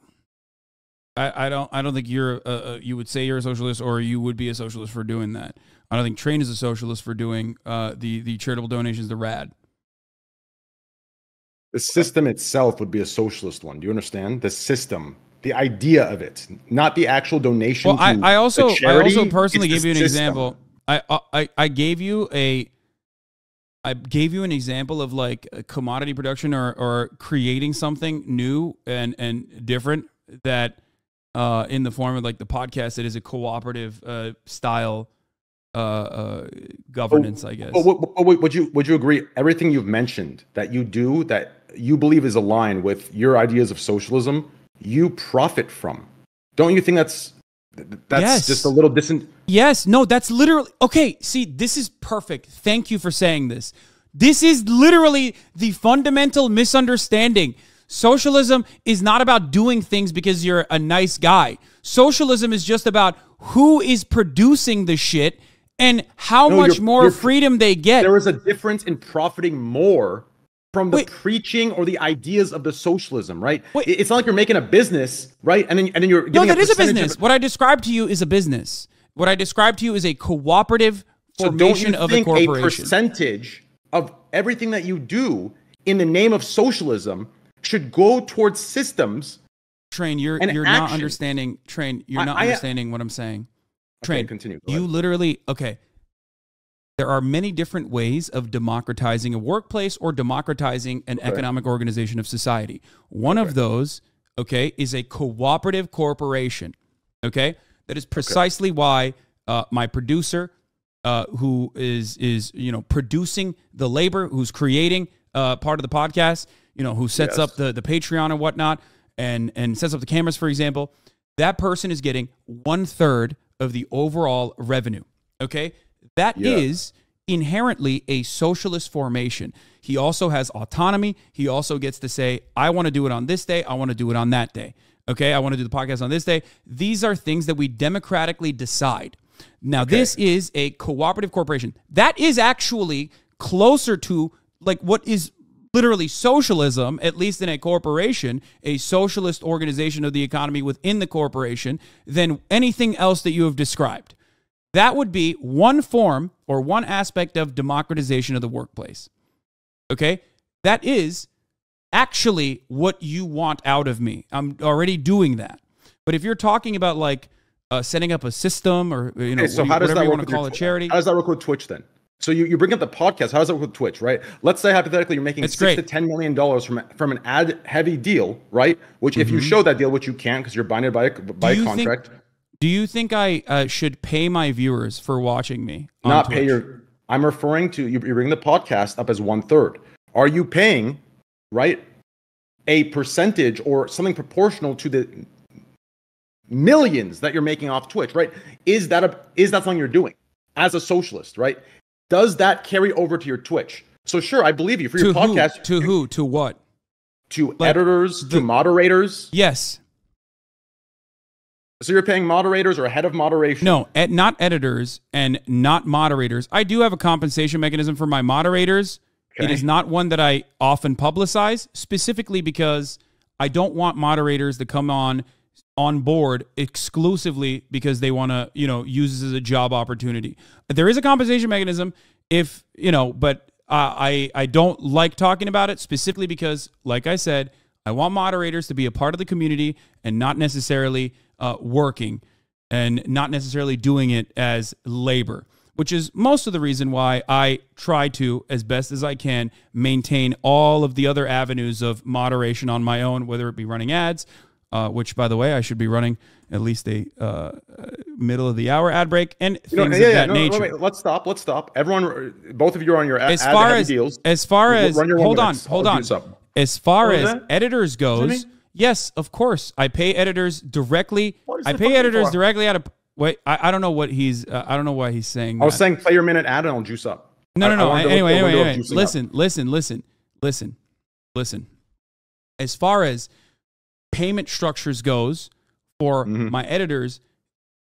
I don't think you're you would say you're a socialist or you would be a socialist for doing that. I don't think Train is a socialist for doing the charitable donations to RAD. The system itself would be a socialist one. Do you understand? The system, the idea of it, not the actual donation. Well, I also personally gave you an example. I gave you an example of like a commodity production or creating something new and different that in the form of like the podcast, it is a cooperative style governance, I guess. Would you agree everything you've mentioned that you do that you believe is aligned with your ideas of socialism, you profit from? Don't you think that's yes. Just a little distant? Yes. No, that's literally okay. See, this is perfect. Thank you for saying this. This is literally the fundamental misunderstanding. Socialism is not about doing things because you're a nice guy. Socialism is just about who is producing the shit and how much more freedom they get. There is a difference in profiting more from the preaching or the ideas of the socialism, right? It's not like you're making a business, right? And then you're giving that is a business. What I described to you is a business. What I described to you is a cooperative formation of a corporation. A percentage of everything that you do in the name of socialism should go towards systems. Train, you're not understanding. Train, you're not understanding what I'm saying. Train, okay, continue. You literally, okay. There are many different ways of democratizing a workplace or democratizing an economic organization of society. One of those, okay, is a cooperative corporation, okay? That is precisely why my producer, who is producing the labor, who's creating part of the podcast, who sets up the Patreon and whatnot, and sets up the cameras, for example, that person is getting 1/3 of the overall revenue, okay? That is inherently a socialist formation. He also has autonomy. He also gets to say, I want to do it on this day. I want to do it on that day. Okay, I want to do the podcast on this day. These are things that we democratically decide. Now, this is a cooperative corporation. That is actually closer to like what is literally socialism, at least in a corporation, a socialist organization of the economy within the corporation, than anything else that you have described. That would be one form or one aspect of democratization of the workplace. Okay? That is actually what you want out of me. I'm already doing that. But if you're talking about like setting up a system or so how does whatever that you work want to call a charity. How does that work with Twitch then? So you bring up the podcast. How does that work with Twitch, right? Let's say hypothetically you're making $6 to $10 million from an ad heavy deal, right? Which if you show that deal, which you can't because you're binded by a contract. Do you think I should pay my viewers for watching me? Not pay your. I'm referring to you bring the podcast up as 1/3. Are you paying, right, a percentage or something proportional to the millions that you're making off Twitch, right? Is that something you're doing as a socialist, right? Does that carry over to your Twitch? So sure, I believe you for your podcast. To who? To what? To editors, to moderators. Yes. So you're paying moderators or a head of moderation? No, not editors and not moderators. I do have a compensation mechanism for my moderators. Okay. It is not one that I often publicize, specifically because I don't want moderators to come on board exclusively because they want to, use this as a job opportunity. There is a compensation mechanism but I don't like talking about it specifically because, like I said, I want moderators to be a part of the community and not necessarily working and not necessarily doing it as labor, which is most of the reason why I try to, as best as I can, maintain all of the other avenues of moderation on my own, whether it be running ads, which, by the way, I should be running at least a middle of the hour ad break and things of that nature. Wait, let's stop. Everyone, both of you are on your ad heavy deals. Hold on. As far as editors goes, yes, of course, I pay editors directly. I pay editors directly out of. Wait, I don't know what he's. I don't know why he's saying. I was saying play your minute ad and I'll juice up. No. Anyway. Listen. As far as payment structures goes for my editors,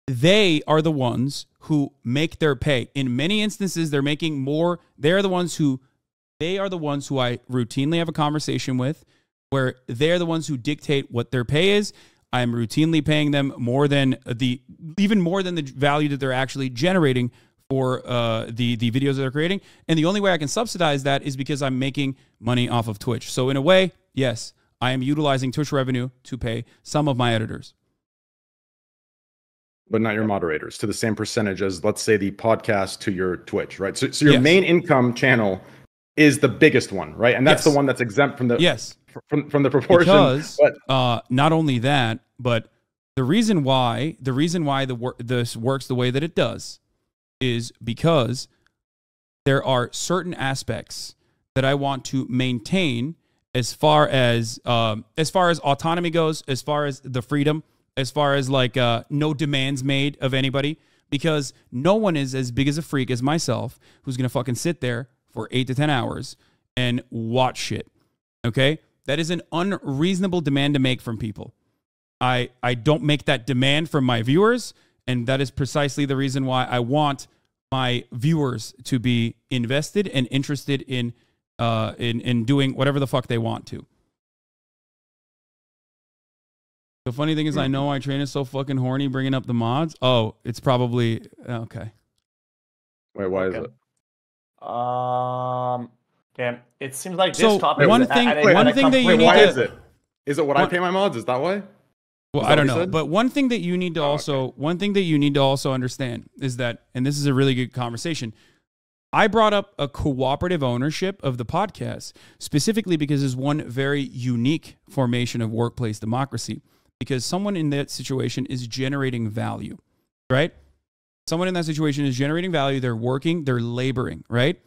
they are the ones who make their pay. In many instances, they're making more. They are the ones who I routinely have a conversation with, where they're the ones who dictate what their pay is. I'm routinely paying them even more than the value that they're actually generating for the videos that they're creating. And the only way I can subsidize that is because I'm making money off of Twitch. So in a way, yes, I am utilizing Twitch revenue to pay some of my editors. But not your moderators to the same percentage as, let's say, the podcast to your Twitch, right? So your main income channel is the biggest one, right? And that's the one that's exempt from the from the proportion. Because not only that, but the reason why this works the way that it does is because there are certain aspects that I want to maintain as far as autonomy goes, as far as the freedom, as far as no demands made of anybody, because no one is as big as a freak as myself who's gonna fucking sit there for 8 to 10 hours and watch shit. Okay? That is an unreasonable demand to make from people. I don't make that demand from my viewers, and that is precisely the reason why I want my viewers to be invested and interested in doing whatever the fuck they want to. The funny thing is, I know my train is so fucking horny bringing up the mods. Oh, it's probably okay. Wait, why is it? Damn, it seems like so this topic. One thing that you need why to. Is it? Is it what I pay my mods? Is that why? Well, I don't know, but one thing that you need to also understand is that, and this is a really good conversation. I brought up a cooperative ownership of the podcast specifically because it's one very unique formation of workplace democracy. Because someone in that situation is generating value, right? Someone in that situation is generating value. They're working, they're laboring, right?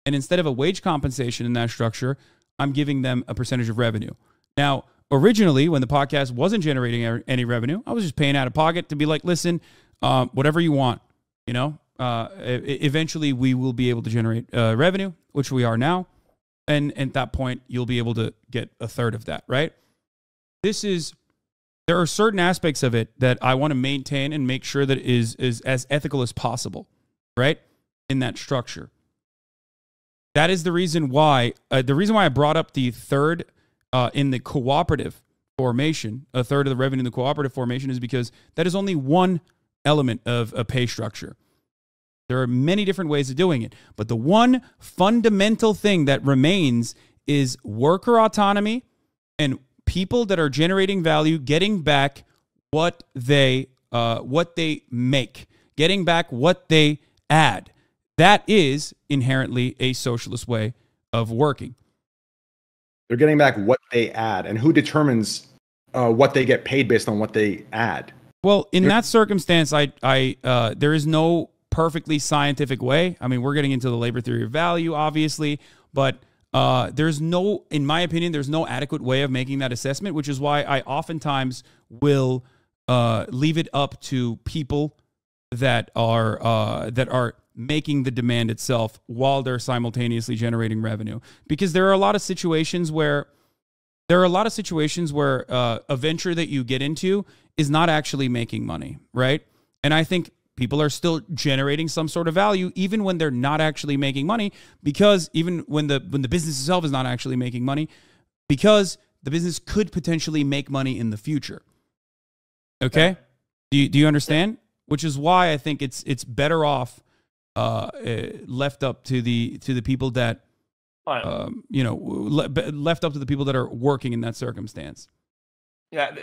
And instead of a wage compensation in that structure, I'm giving them a percentage of revenue. Now, originally, when the podcast wasn't generating any revenue, I was just paying out of pocket to be like, listen, whatever you want, eventually we will be able to generate revenue, which we are now. And at that point, you'll be able to get a third of that, right? There are certain aspects of it that I want to maintain and make sure that is as ethical as possible, right? In that structure. That is the reason why I brought up the third in the cooperative formation, a third of the revenue in the cooperative formation, is because that is only one element of a pay structure. There are many different ways of doing it, but the one fundamental thing that remains is worker autonomy and people that are generating value getting back what they make, getting back what they add. That is inherently a socialist way of working. They're getting back what they add, and who determines what they get paid based on what they add? Well, in that circumstance, there is no perfectly scientific way. I mean, we're getting into the labor theory of value, obviously, but there's no, in my opinion, there's no adequate way of making that assessment, which is why I oftentimes will leave it up to people that are making the demand itself while they're simultaneously generating revenue. Because there are a lot of situations where a venture that you get into is not actually making money, right? And I think people are still generating some sort of value even when they're not actually making money, because even when the business itself is not actually making money, because the business could potentially make money in the future. Okay? Do you understand? Which is why I think it's better off left up to the people that left up to the people that are working in that circumstance. Yeah,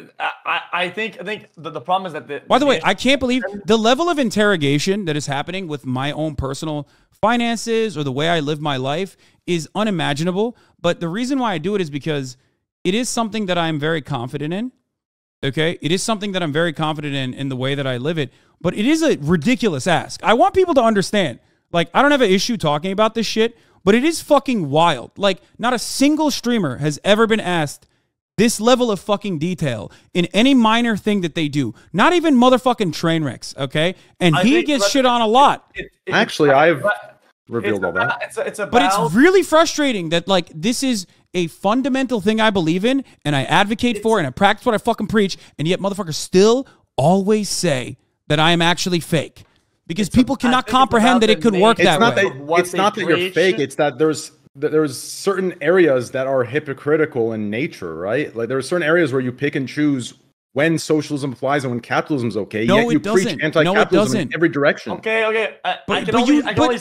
I think the problem is that by the way, I can't believe the level of interrogation that is happening with my own personal finances or the way I live my life is unimaginable. But the reason why I do it is because it is something that I'm very confident in. Okay, it is something that I'm very confident in the way that I live it. But it is a ridiculous ask. I want people to understand. Like, I don't have an issue talking about this shit, but it is fucking wild. Like, not a single streamer has ever been asked this level of fucking detail in any minor thing that they do. Not even motherfucking Trainwrecks, okay? And he gets shit on a lot. Actually, I've revealed all that. But it's really frustrating that, like, this is a fundamental thing I believe in and I advocate for and I practice what I fucking preach, and yet motherfuckers still always say that I am actually fake. Because people cannot comprehend that it could work that way. It's not that you're fake. It's that there's certain areas that are hypocritical in nature, right? Like there are certain areas where you pick and choose when socialism applies and when capitalism is okay. No, yet you it doesn't. preach anti-capitalism in every direction. Okay. But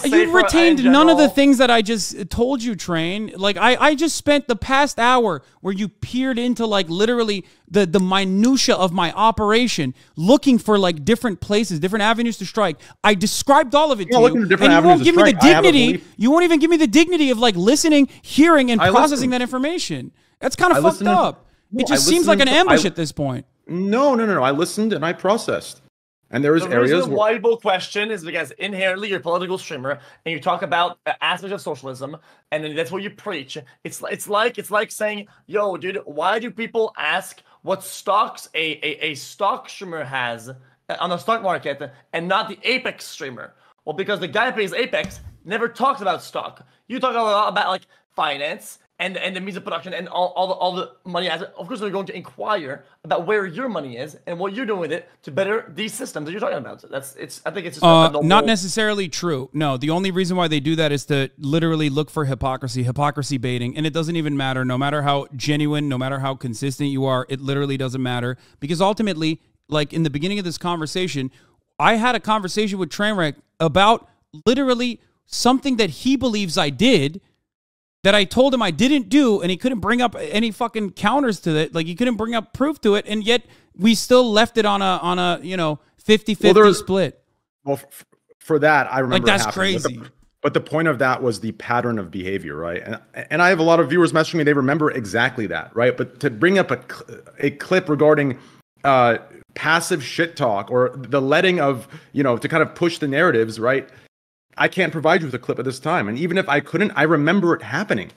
you retained none of the things that I just told you, Train. Like I just spent the past hour where you peered into like literally the minutia of my operation, looking for like different places, different avenues to strike. I described all of it to you, and you won't give me the dignity. You won't even give me the dignity of like listening, hearing, and processing that information. That's kind of fucked up. It just seems like an ambush at this point. No. I listened and I processed. And there was areas where... The viable question is because inherently you're a political streamer and you talk about aspects of socialism and then that's what you preach. It's like saying, yo, dude, why do people ask what stocks a stock streamer has on the stock market and not the Apex streamer? Well, because the guy who plays Apex never talks about stock. You talk a lot about like finance and the means of production and all the money as of course they're going to inquire about where your money is and what you're doing with it to better these systems that you're talking about. I think it's just not necessarily true. No, the only reason why they do that is to literally look for hypocrisy baiting, and it doesn't even matter. No matter how genuine, no matter how consistent you are, it literally doesn't matter, because ultimately, like in the beginning of this conversation, I had a conversation with Trainwreck about literally something that he believes I did, that I told him I didn't do, and he couldn't bring up any fucking counters to it. Like, he couldn't bring up proof to it, and yet we still left it on a 50-50 split. Well, for that, I remember like that's crazy. But the point of that was the pattern of behavior, right? And I have a lot of viewers messaging me; they remember exactly that, right? But to bring up a clip regarding passive shit talk or the letting of to kind of push the narratives, right? I can't provide you with a clip at this time. And even if I couldn't, I remember it happening.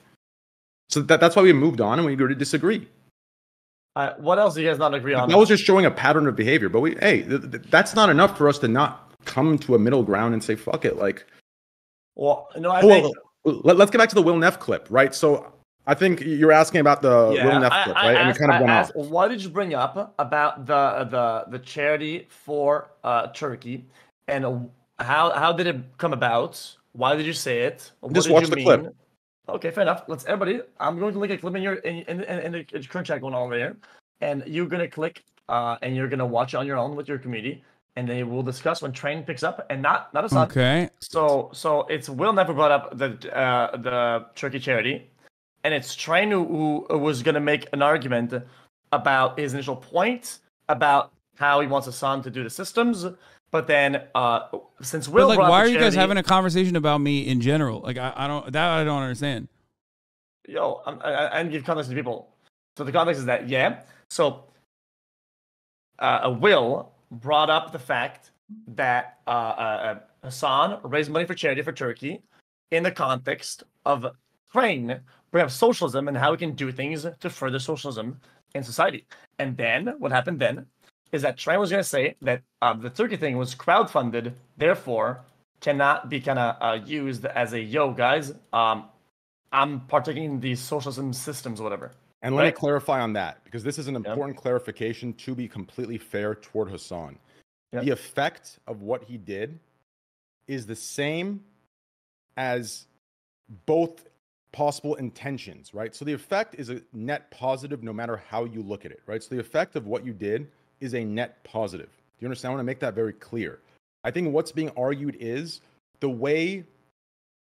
So that's why we moved on and we agreed to disagree. What else do you guys not agree on? That was just showing a pattern of behavior. But that's not enough for us to not come to a middle ground and say, fuck it. Like, well, no, I think... Let's get back to the Will Neff clip, right? So I think you're asking about the Will Neff clip, right? And we kind of went off. What did you bring up about the charity for Turkey, and how did it come about? Why did you say it? Just watch the clip. Okay, fair enough. Let's everybody. I'm going to link a clip in the current chat going on over here, and you're gonna click and you're gonna watch it on your own with your community, and then we'll discuss when Train picks up, and not Hassan. Okay. So it's Will never brought up the Turkey charity, and it's Train who was gonna make an argument about his initial point about how he wants Hassan to do the systems, but then since Will, but like, brought why up are the you guys charity, having a conversation about me in general? Like, I don't understand. Yo, I give context to people. So the context is that, So Will brought up the fact that Hassan raised money for charity for Turkey in the context of Train, we have socialism and how we can do things to further socialism in society. And then what happened then is that Train was going to say that the Turkey thing was crowdfunded, therefore cannot be kind of used as a, yo, guys, I'm partaking in these socialism systems or whatever. And let me clarify on that, because this is an important clarification to be completely fair toward Hassan. The effect of what he did is the same as both possible intentions, right? So the effect is a net positive no matter how you look at it, right? So the effect of what you did is a net positive. Do you understand? I want to make that very clear. I think what's being argued is the way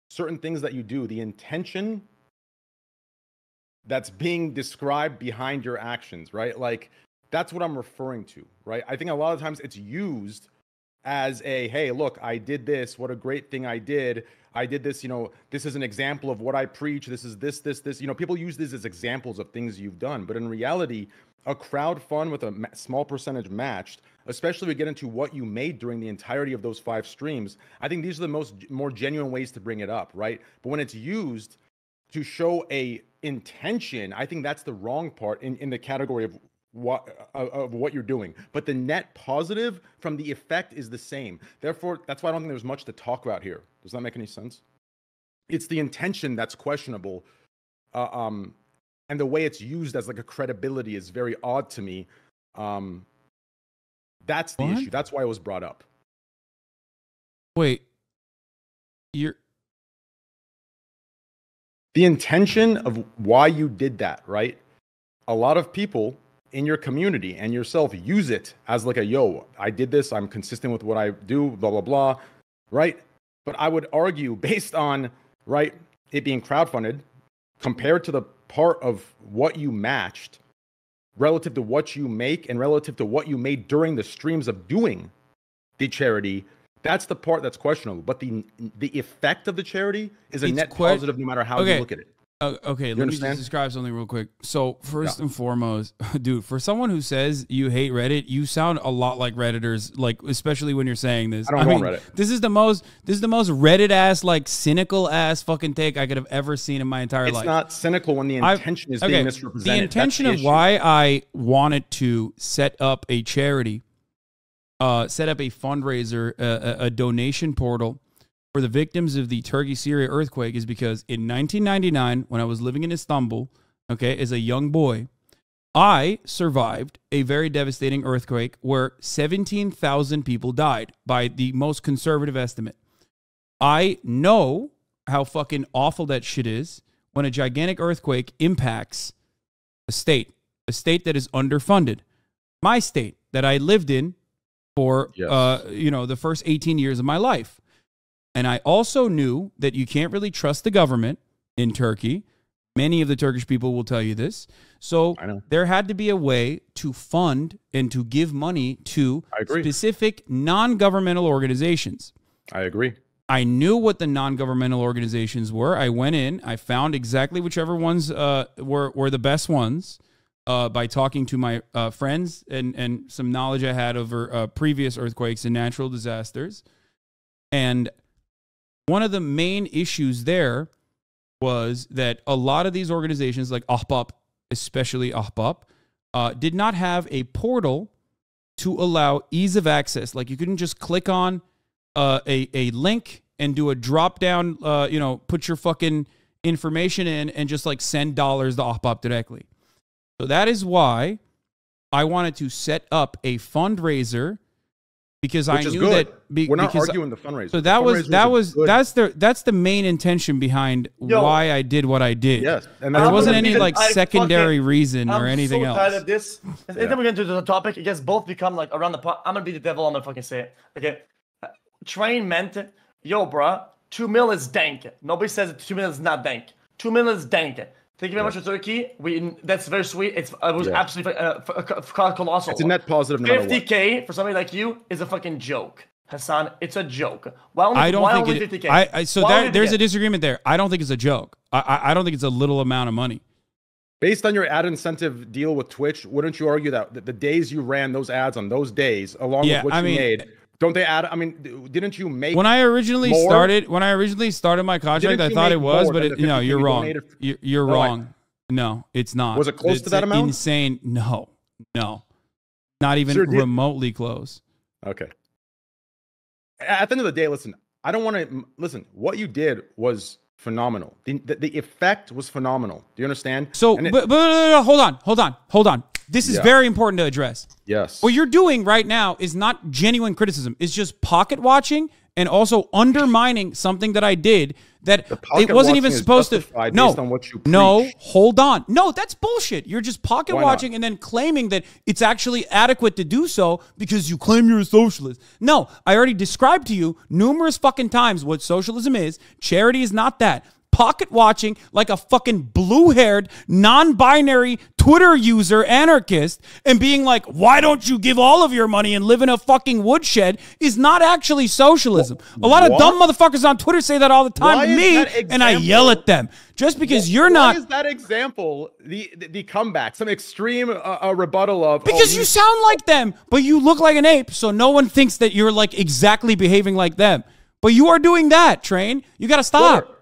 certain things that you do, the intention that's being described behind your actions, right? Like, that's what I'm referring to, right? I think a lot of times it's used as a, hey, look, I did this. What a great thing I did. I did this, this is an example of what I preach. This is this. People use this as examples of things you've done. But in reality, a crowd fund with a small percentage matched, especially if we get into what you made during the entirety of those 5 streams, I think these are the more genuine ways to bring it up, right? But when it's used to show a intention, I think that's the wrong part in the category of what you're doing. But the net positive from the effect is the same. Therefore, that's why I don't think there's much to talk about here. Does that make any sense? It's the intention that's questionable. And the way it's used as like a credibility is very odd to me. That's the issue. That's why it was brought up. Wait, the intention of why you did that, right? A lot of people in your community and yourself use it as like a, yo, I did this, I'm consistent with what I do, blah, blah, blah, right? But I would argue based on, right, it being crowdfunded compared to the part of what you matched relative to what you make and relative to what you made during the streams of doing the charity, that's the part that's questionable. But the effect of the charity is a net positive no matter how you look at it. Okay, let me just describe something real quick. So first and foremost, dude, for someone who says you hate Reddit, you sound a lot like Redditors, like especially when you're saying this. I mean, Reddit. This is the most Reddit ass, like cynical ass fucking take I could have ever seen in my entire life. It's not cynical when the intention is being misrepresented. The intention of why I wanted to set up a charity, set up a fundraiser, a donation portal for the victims of the Turkey-Syria earthquake is because in 1999, when I was living in Istanbul, as a young boy, I survived a very devastating earthquake where 17,000 people died by the most conservative estimate. I know how fucking awful that shit is when a gigantic earthquake impacts a state that is underfunded. My state that I lived in for, the first 18 years of my life. And I also knew that you can't really trust the government in Turkey. Many of the Turkish people will tell you this. So there had to be a way to fund and to give money to specific non-governmental organizations. I agree. I knew what the non-governmental organizations were. I went in. I found exactly whichever ones were the best ones by talking to my friends and some knowledge I had over previous earthquakes and natural disasters. And one of the issues issues there was that a lot of these organizations, like Ahbap, especially Ahbap, did not have a portal to allow ease of access. Like you couldn't just click on a link and do a drop down, put your fucking information in and just like send dollars to Ahbap directly. So that is why I wanted to set up a fundraiser because Which I is knew good. that We're not arguing the fundraiser. So that's the main intention behind why I did what I did. Yes, and there wasn't any like I secondary reason or anything else. I'm so tired of this. Yeah. And then we're going to do the topic. It gets both become like around the pot. I'm going to be the devil. I'm going to fucking say it. Okay. Train meant, yo, bruh, 2 mil is dank. Nobody says 2 mil is not dank. 2 mil is dank. Thank you very much for Turkey. That's very sweet. It was absolutely colossal. It's a net positive. 50K for somebody like you is a fucking joke. Hassan, it's a joke. Why I don't think only it, 50K? There's a disagreement there. I don't think it's a joke. I don't think it's a little amount of money. Based on your ad incentive deal with Twitch, wouldn't you argue that the days you ran those ads on those days, along with what you made, don't they add? I mean, didn't you make when I originally started my contract? I thought it was, but you're wrong. You're wrong. No, it's not. Was it close to that amount? Insane. No, not even remotely close. Okay. At the end of the day, listen, I don't want to listen. What you did was phenomenal. The effect was phenomenal. Do you understand? So, but hold on. This is very important to address. Yes. What you're doing right now is not genuine criticism. It's just pocket watching and also undermining something that I did that it wasn't even supposed to. No, based on what you preach. No, hold on. No, that's bullshit. You're just pocket watching and then claiming that it's actually adequate to do so because you claim you're a socialist. No, I already described to you numerous fucking times what socialism is. Charity is not that. Pocket watching like a fucking blue-haired, non-binary Twitter user anarchist and being like, why don't you give all of your money and live in a fucking woodshed is not actually socialism. A lot of dumb motherfuckers on Twitter say that all the time to me, and I yell at them. Just because you're not... Why is that example the comeback? Some extreme rebuttal of... Because you sound like them, but you look like an ape, so no one thinks that you're like exactly behaving like them. But you are doing that, Train. You got to stop.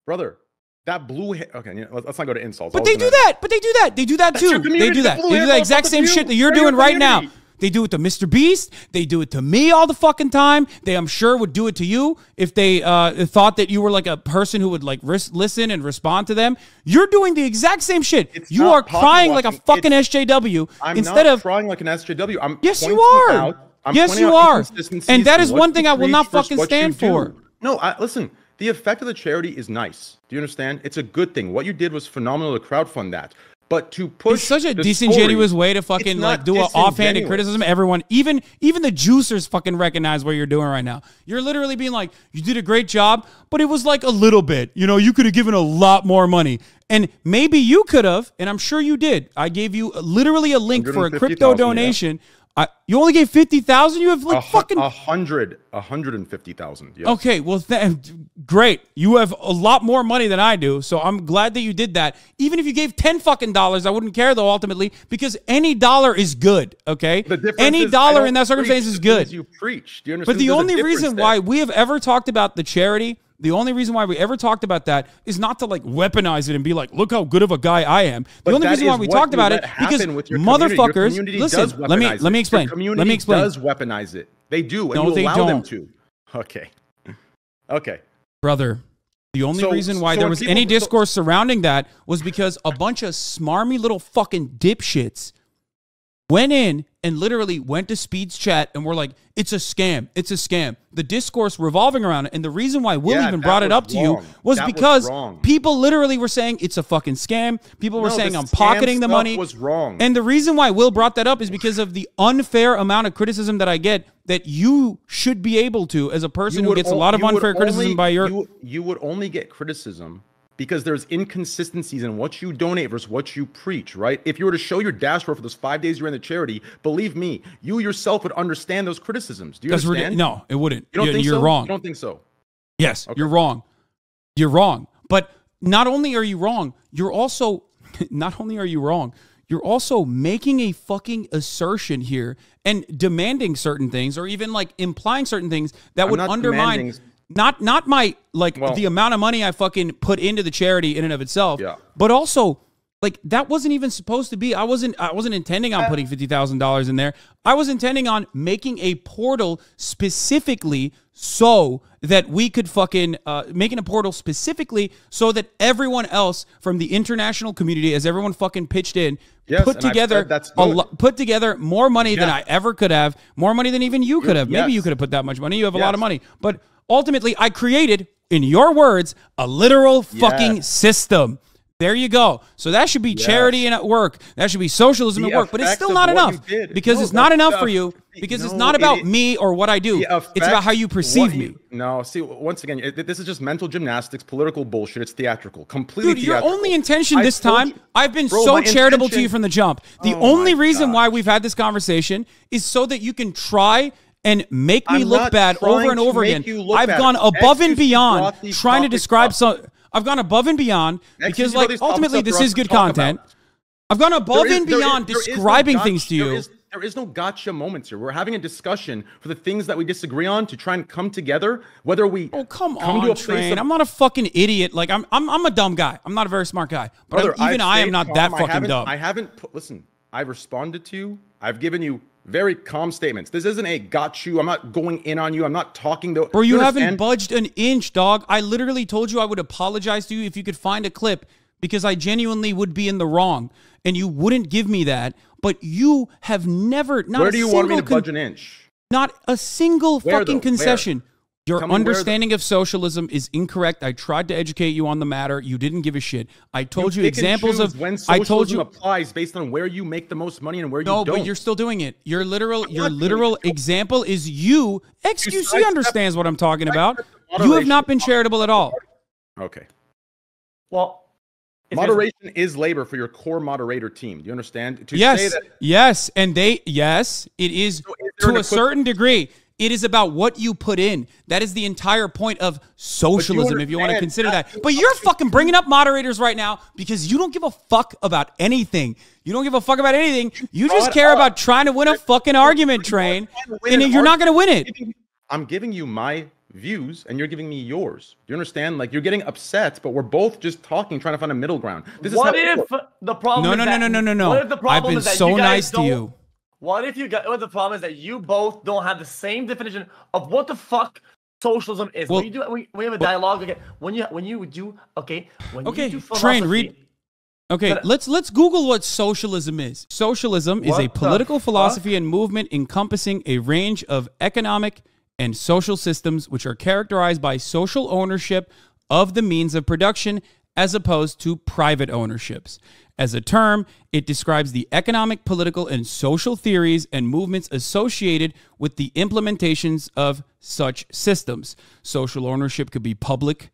Brother, that blue hair. Okay, let's not go to insults. But they do that. They do that too. They do that. They do the exact same shit that you're doing right now. They do it to Mr. Beast. They do it to me all the fucking time. They, I'm sure, would do it to you if they thought that you were like a person who would like listen and respond to them. You're doing the exact same shit. You are crying like a fucking SJW instead of crying like an SJW. Yes, you are. Yes, you are. And that is one thing I will not fucking stand for. No, listen. The effect of the charity is nice. Do you understand? It's a good thing. What you did was phenomenal to crowdfund that. But to push it's such a disingenuous way to fucking like do an offhanded criticism. Everyone, even the juicers fucking recognize what you're doing right now. You're literally being like, you did a great job, but it was like a little bit. You know, you could have given a lot more money. And maybe you could have, and I'm sure you did. I gave you literally a link for a crypto donation. Yeah. You only gave 50,000. You have like fucking 150,000. Yes. Okay, well, great. You have a lot more money than I do, so I'm glad that you did that. Even if you gave $10 fucking, I wouldn't care though. Ultimately, because any dollar is good. Okay, any dollar in that circumstance is good. You preach. Do you understand? But the only reason why we have ever talked about the charity. The only reason why we ever talked about that is not to like weaponize it and be like, look how good of a guy I am. The only reason why we talked about it because motherfuckers, listen, let me explain. Let me explain. Does weaponize it. They do, and you allow them to. Okay. Brother, the only reason why there was any discourse surrounding that was because a bunch of smarmy little fucking dipshits went in and literally went to Speed's chat and were like, it's a scam. It's a scam. The discourse revolving around it. And the reason why Will even brought it up to you was because people literally were saying it's a fucking scam. People were saying I'm pocketing the money. Was wrong. And the reason why Will brought that up is because of the unfair amount of criticism that I get that you should be able to, as a person who gets a lot of unfair criticism by your... You would only get criticism because there's inconsistencies in what you donate versus what you preach, right? If you were to show your dashboard for those 5 days you ran the charity, believe me, you yourself would understand those criticisms. Do you understand? No, it wouldn't. You don't think you're so? wrong. You don't think so? Yes, okay. You're wrong. You're wrong. But not only are you wrong, you're also, not only are you wrong, you're also making a fucking assertion here and demanding certain things or even like implying certain things that would undermine... Not my, like, the amount of money I fucking put into the charity in and of itself, but also, like, that wasn't even supposed to be, I wasn't intending on putting $50,000 in there. I was intending on making a portal specifically so that we could fucking making a portal specifically so that everyone else from the international community, as everyone fucking pitched in, put together more money than I ever could have, more money than even you could have. Maybe you could have put that much money. You have a lot of money. But ultimately, I created, in your words, a literal fucking system. There you go. So that should be charity and at work. That should be socialism at work. But it's still not enough because it's not enough for you because it's not about me or what I do. It's about how you perceive me. No, see, once again, this is just mental gymnastics, political bullshit. It's theatrical. Completely Dude, theatrical. your only intention this time, I've been so charitable to you from the jump. The only reason why we've had this conversation is so that you can try and make me look bad over and over again. I've gone above and beyond trying to describe some... I've gone above and beyond because, like, ultimately this is good content. I've gone above and beyond describing things to you. There is no gotcha moments here. We're having a discussion for the things that we disagree on to try and come together. Whether we come on, Train. I'm not a fucking idiot. Like I'm a dumb guy. I'm not a very smart guy. But even I am not that fucking dumb. Listen. I've responded to you. I've given you very calm statements. This isn't a got you. I'm not going in on you. I'm not talking though. Bro, you haven't budged an inch, dog. I literally told you I would apologize to you if you could find a clip because I genuinely would be in the wrong. And you wouldn't give me that. But you have never, not Where do you want me to budge an inch? Not a single fucking concession. Your understanding of socialism is incorrect. I tried to educate you on the matter. You didn't give a shit. I told you examples of when socialism applies based on where you make the most money and where you don't. No, but you're still doing it. Your literal example is you. XQC understands what I'm talking about. You have not been charitable at all. Okay. Well, moderation is labor for your core moderator team. Do you understand? Yes, it is to a certain degree. It is about what you put in. That is the entire point of socialism, if you want to consider that. But you're fucking bringing up moderators right now because you don't give a fuck about anything. You don't give a fuck about anything. You just care about trying to win a fucking argument, Train, and you're not going to win it. I'm giving you my views, and you're giving me yours. Do you understand? Like, you're getting upset, but we're both just talking, trying to find a middle ground. What if the problem is that... No. What if the problem I've been so nice to you. What if the problem is that you both don't have the same definition of what the fuck socialism is? Well, we have a dialogue again. When you do Train, read. Okay, let's Google what socialism is. Socialism is a political philosophy and movement encompassing a range of economic and social systems which are characterized by social ownership of the means of production as opposed to private ownerships. As a term, it describes the economic, political, and social theories and movements associated with the implementations of such systems. Social ownership could be public,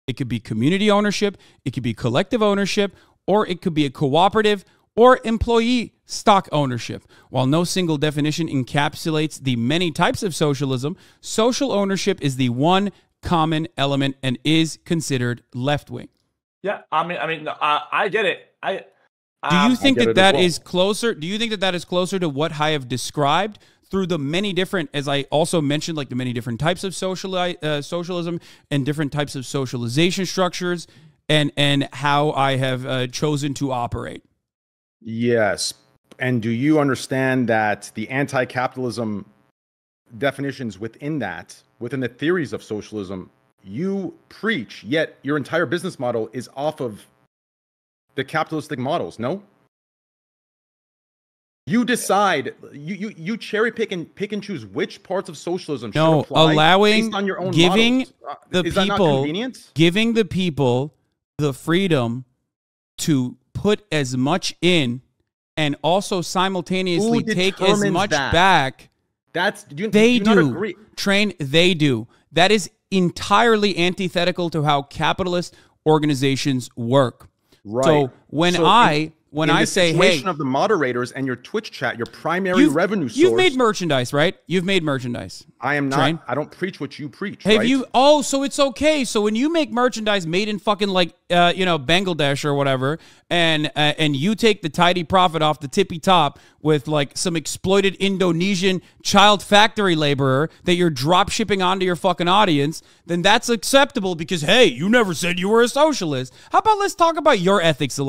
it could be community ownership, it could be collective ownership, or it could be a cooperative or employee stock ownership. While no single definition encapsulates the many types of socialism, social ownership is the one common element and is considered left-wing. Yeah, I get it. Do you think that is closer? Do you think that is closer to what I have described through the many different, as I also mentioned, like the many different types of socialism and different types of socialization structures, and how I have chosen to operate? Yes. And do you understand that the anti-capitalism definitions within the theories of socialism, you preach, yet your entire business model is off of the capitalistic models? No? You decide, you cherry pick and choose which parts of socialism should apply allowing, based on your own giving models. Giving the people the freedom to put as much in and also simultaneously take as much back. They do. Train, they do. That is entirely antithetical to how capitalist organizations work. Right. So when I say, hey, of the moderators and your Twitch chat, your primary revenue source. You've made merchandise, right? You've made merchandise. I am not. Train. I don't preach what you preach. Have right? you? Oh, so it's okay. So when you make merchandise made in fucking Bangladesh or whatever, and you take the tidy profit off the tippy top with like some exploited Indonesian child factory laborer that you're drop shipping onto your fucking audience, then that's acceptable because, hey, you never said you were a socialist. How about let's talk about your ethics for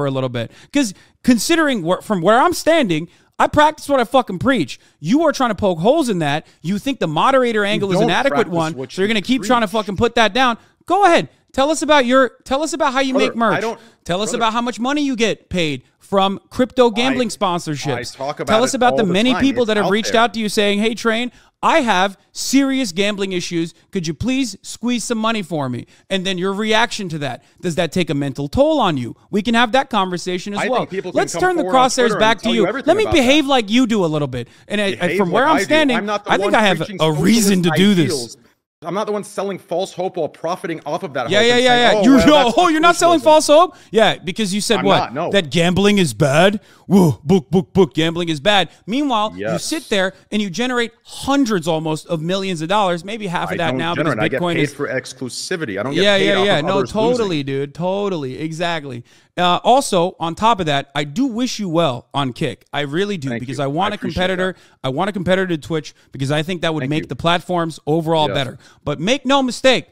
a little bit? Because Because considering from where I'm standing, I practice what I fucking preach. You are trying to poke holes in that. You think the moderator angle is an adequate one, so you're going to keep trying to fucking put that down. Go ahead. Tell us about how you make merch. Tell us about how much money you get paid from crypto gambling sponsorships. Tell us about the many people that have reached out to you saying, "Hey, Train, I have serious gambling issues. Could you please squeeze some money for me?" And then your reaction to that. Does that take a mental toll on you? We can have that conversation as well. Let's turn the crosshairs back to you. Let me behave like you do a little bit. And from where I'm standing, I think I have a reason to do this. I'm not the one selling false hope while profiting off of that hope. Yeah. You're not selling false hope? Yeah, because you said that gambling is bad? Whoa, book, gambling is bad. Meanwhile, you sit there and you generate hundreds almost of millions of dollars, maybe half of that now because Bitcoin I get paid for exclusivity. I don't get paid off of no, totally, losing. Dude. Totally. Exactly. Also, on top of that, I do wish you well on Kick. I really do, because I want a competitor. I want a competitor to Twitch because I think that would make the platforms overall better. But make no mistake,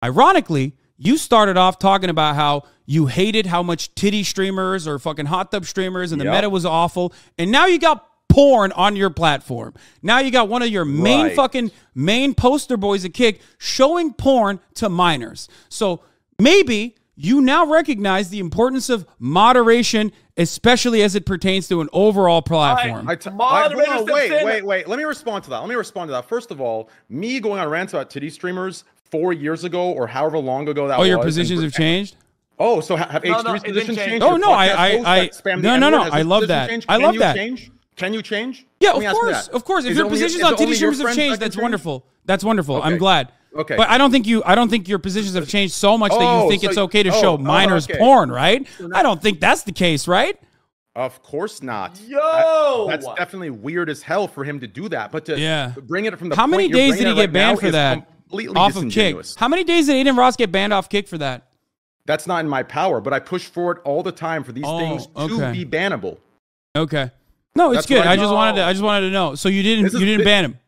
ironically, you started off talking about how you hated how much titty streamers or fucking hot tub streamers and the meta was awful. And now you got porn on your platform. Now you got one of your main poster boys at Kick showing porn to minors. So maybe you now recognize the importance of moderation, especially as it pertains to an overall platform. Wait. Let me respond to that. First of all, me going on rants about titty streamers 4 years ago or however long ago that was. Oh, your positions have changed? Oh, so have H3's positions changed? Oh, no, I love that. I love that. Can you change? Yeah, of course. If your positions on titty streamers have changed, that's wonderful. That's wonderful. I'm glad. Okay. But I don't think your positions have changed so much that you think it's okay to show minors porn, right? I don't think that's the case, right? Of course not. That's definitely weird as hell for him to do that. But to bring it from the how many days did he get banned for that? Off of Kick. How many days did Aiden Ross get banned off Kick for that? That's not in my power, but I push for it all the time for these things to be bannable. Okay. No, it's good. I just wanted to know. So you didn't ban him.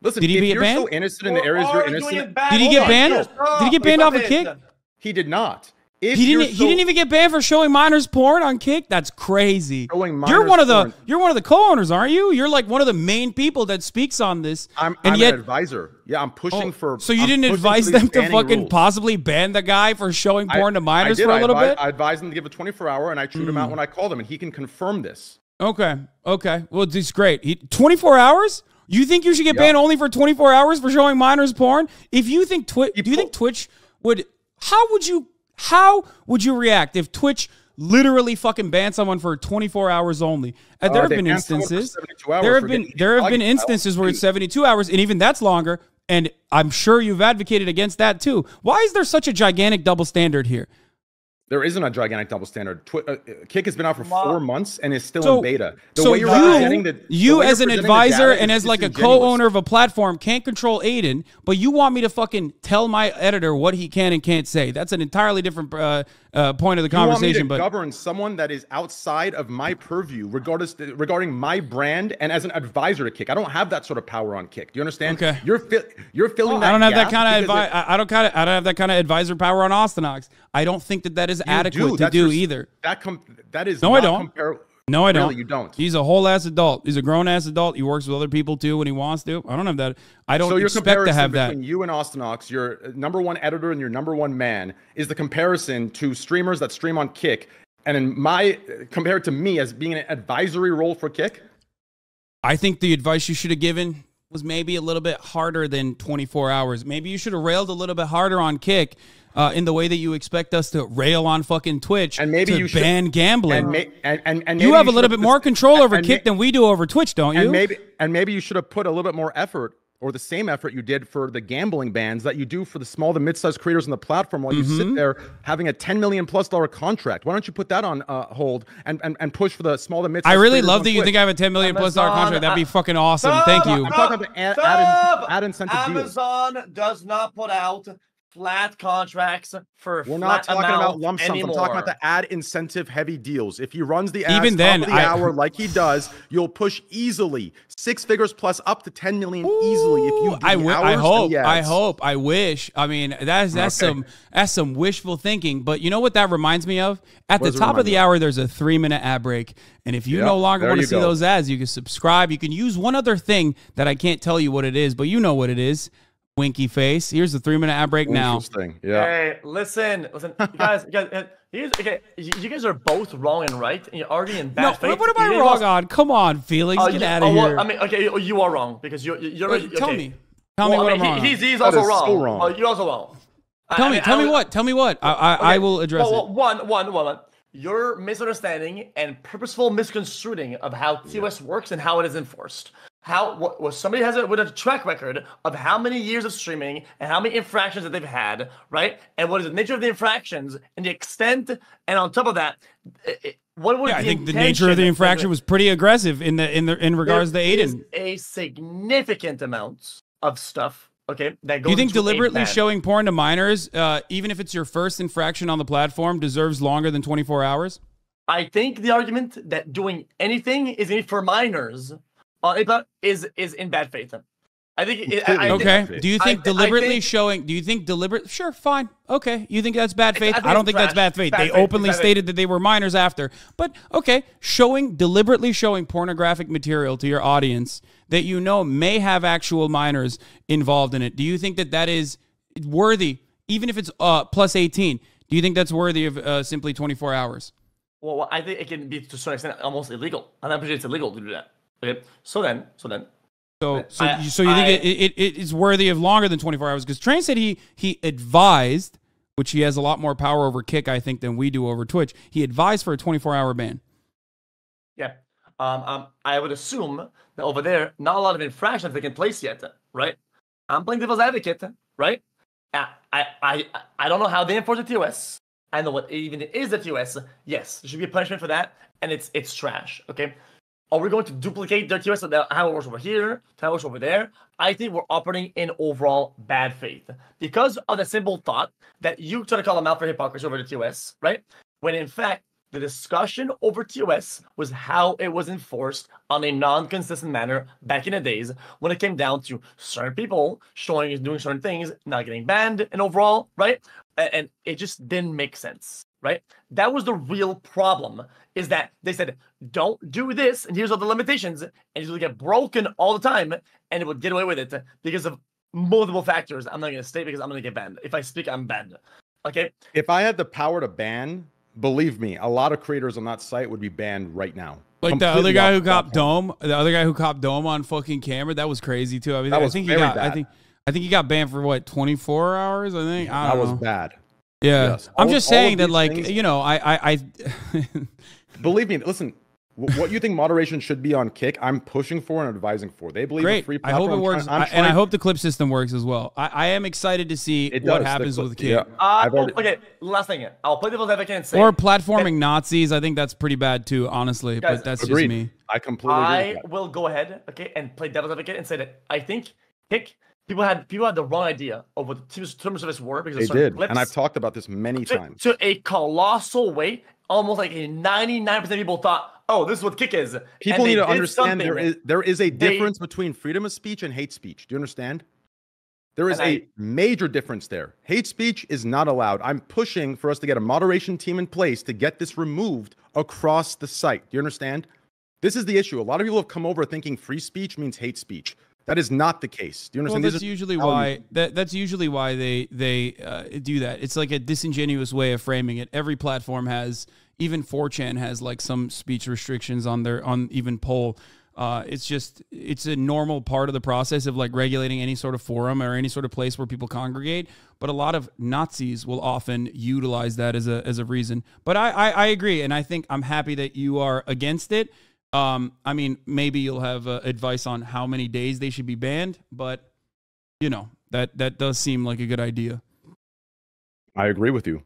Listen, did he get banned? So innocent in the areas you're innocent. Did he get banned? Did he get banned off of Kick? He did not. He didn't even get banned for showing minors porn on Kick. That's crazy. You're one of the co-owners, aren't you? You're like one of the main people that speaks on this. I'm an advisor. Yeah, I'm pushing for. So you didn't advise them to fucking possibly ban the guy for showing porn to minors for a little bit? I advised him to give a 24-hour, and I chewed him out when I called him, and he can confirm this. Okay. Well, it's great. 24 hours? You think you should get banned only for 24 hours for showing minors porn? If you think do you think Twitch would? How would you react if Twitch literally fucking banned someone for 24 hours only? There have been instances. There have been instances where it's 72 hours, and even that's longer. And I'm sure you've advocated against that too. Why is there such a gigantic double standard here? There isn't a gigantic double standard. Kick has been out for 4 months and is still in beta. You as an advisor and as like a co-owner of a platform can't control Aiden, but you want me to fucking tell my editor what he can and can't say. That's an entirely different point of the conversation. You want me to govern someone that is outside of my purview regarding my brand and as an advisor to Kick. I don't have that sort of power on Kick. Do you understand? Okay. You're filling that. I don't have that kind of I don't have that kind of advisor power on Austinox. I don't think that is adequate to do either. That is no, I don't. No, I don't. Really, you don't. He's a whole ass adult. He's a grown ass adult. He works with other people too when he wants to. I don't have that. I don't expect to have that. Between you and Austinox, your #1 editor and your #1 man, is the comparison to streamers that stream on Kick, and compared to me as being an advisory role for Kick. I think the advice you should have given was maybe a little bit harder than 24 hours. Maybe you should have railed a little bit harder on Kick. In the way that you expect us to rail on fucking Twitch and maybe you ban gambling. And you have a little bit more control over Kick than we do over Twitch, don't you? And maybe you should have put a little bit more effort or the same effort you did for the gambling bans that you do for the small to mid-sized creators on the platform while you sit there having a $10 million+ contract. Why don't you put that on hold and push for the small to mid-sized I really love that you think I have a $10 million+ contract. That'd be fucking awesome. Thank you. I'm talking about ad incentive deals. Amazon does not put out flat contracts for We're flat not talking about amounts lump sums. anymore. I'm talking about the ad incentive heavy deals. If he runs the ads Even then, top of the hour like he does, you'll push easily 6 figures plus up to 10 million easily. If you do I hope, I wish. I mean, that's some wishful thinking. But you know what that reminds me of? At the top of the hour, there's a 3-minute ad break. And if you no longer want to see those ads, you can subscribe. You can use one other thing that I can't tell you what it is, but you know what it is. Winky face. Here's the 3-minute ad break now. Interesting. Yeah. Hey, listen, you guys, you guys are both wrong and right, and you're already in bad faith. What am I wrong on? Come on, Felix, get out of here. I mean, okay, you are wrong because you're. Tell me what I'm wrong. He's also wrong. So wrong. You're also wrong. Tell me what. I will address it. One. Your misunderstanding and purposeful misconstruing of how TOS works and how it is enforced. Somebody has with a track record of how many years of streaming and how many infractions that they've had, right? And what is the nature of the infractions and the extent, and on top of that, I think the nature of the infraction was pretty aggressive in regards to Aiden. A significant amount of stuff. Okay, that goes. Do you think deliberately showing porn to minors, even if it's your first infraction on the platform, deserves longer than 24 hours? I think the argument that doing anything is for minors is in bad faith. I think. Do you think deliberately showing? Do you think deliberate? Sure, fine. Okay, you think that's bad faith? I don't think that's bad faith. They openly stated that they were minors after. But okay, deliberately showing pornographic material to your audience that you know may have actual minors involved in it. Do you think that is worthy, even if it's plus 18? Do you think that's worthy of simply 24 hours? Well, I think it can be to a certain extent almost illegal. I'm not sure it's illegal to do that. Okay, so then. So you think it's worthy of longer than 24 hours? Because Train said he advised, which he has a lot more power over Kick, I think, than we do over Twitch. He advised for a 24-hour ban. Yeah. I would assume that over there, not a lot of infractions have taken place yet, right? I'm playing devil's advocate, right? I don't know how they enforce the TOS. I know what even it is the TOS. Yes, there should be a punishment for that, and it's trash, okay? Are we going to duplicate their TOS how it works over here, how it works over there? I think we're operating in overall bad faith because of the simple thought that you try to call them out for hypocrisy over the TOS, right? When in fact, the discussion over TOS was how it was enforced on a non-consistent manner back in the days when it came down to certain people doing certain things, not getting banned, and overall, right? And it just didn't make sense, right? That was the real problem, is that they said, don't do this, and here's all the limitations, and you would get broken all the time, and it would get away with it because of multiple factors. I'm not going to state because I'm going to get banned. If I speak, I'm banned. Okay? If I had the power to ban, believe me, a lot of creators on that site would be banned right now. Like the other guy who copped Dome, on fucking camera, that was crazy too. I mean, I think he got banned for what, 24 hours? I think that was bad. Yeah, yes. I'm just saying that, like, things, you know, I believe me. Listen, what you think moderation should be on Kick, I'm pushing for and advising for. They believe in free platform. I hope it works, and I hope the clip system works as well. I am excited to see what happens with Kick. Yeah. Okay, last thing. I'll play devil's advocate and say, or platforming Nazis. I think that's pretty bad too, honestly. Guys, but that's agreed. Just me. I completely agree. I will go ahead, okay, and play devil's advocate and say that I think Kick. People had the wrong idea of what the terms of this were because they did, and I've talked about this many times. To a colossal way, almost like a 99% of people thought, "Oh, this is what Kick is." People need to understand there is a difference between freedom of speech and hate speech. Do you understand? There is a major difference there. Hate speech is not allowed. I'm pushing for us to get a moderation team in place to get this removed across the site. Do you understand? This is the issue. A lot of people have come over thinking free speech means hate speech. That is not the case. Do you understand? Well, that's usually why they do that. It's like a disingenuous way of framing it. Every platform has, even 4chan has like some speech restrictions on even poll. It's a normal part of the process of like regulating any sort of forum or any sort of place where people congregate. But a lot of Nazis will often utilize that as a reason. But I agree, and I think I'm happy that you are against it. I mean, maybe you'll have advice on how many days they should be banned, but you know, that does seem like a good idea. I agree with you.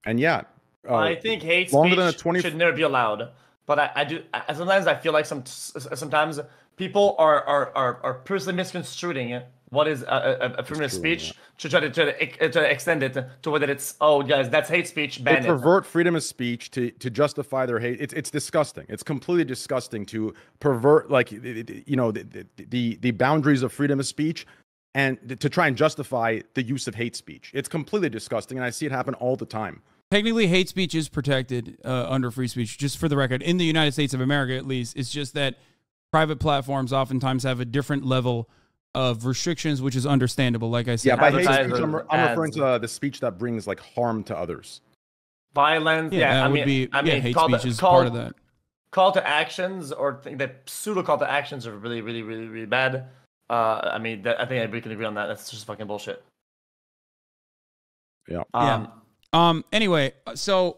And yeah, I think hate speech should never be allowed. But I do sometimes I feel like sometimes people are personally misconstruing what is a freedom of true, speech to try to extend it to whether it's, oh guys, that's hate speech, ban They pervert freedom of speech to justify their hate. It's disgusting. It's completely disgusting to pervert, like, you know, the boundaries of freedom of speech and to try and justify the use of hate speech. It's completely disgusting, and I see it happen all the time. Technically, hate speech is protected under free speech, just for the record. In the United States of America, at least, it's just that private platforms oftentimes have a different level of restrictions, which is understandable, like I said. Yeah, by hate speech, I'm referring to the speech that brings, like, harm to others. Violence, I mean, hate speech is part of that. Call to actions, or the pseudo call to actions, are really, really, really, really bad. I mean, I think we can agree on that. That's just fucking bullshit. Yeah. Anyway, so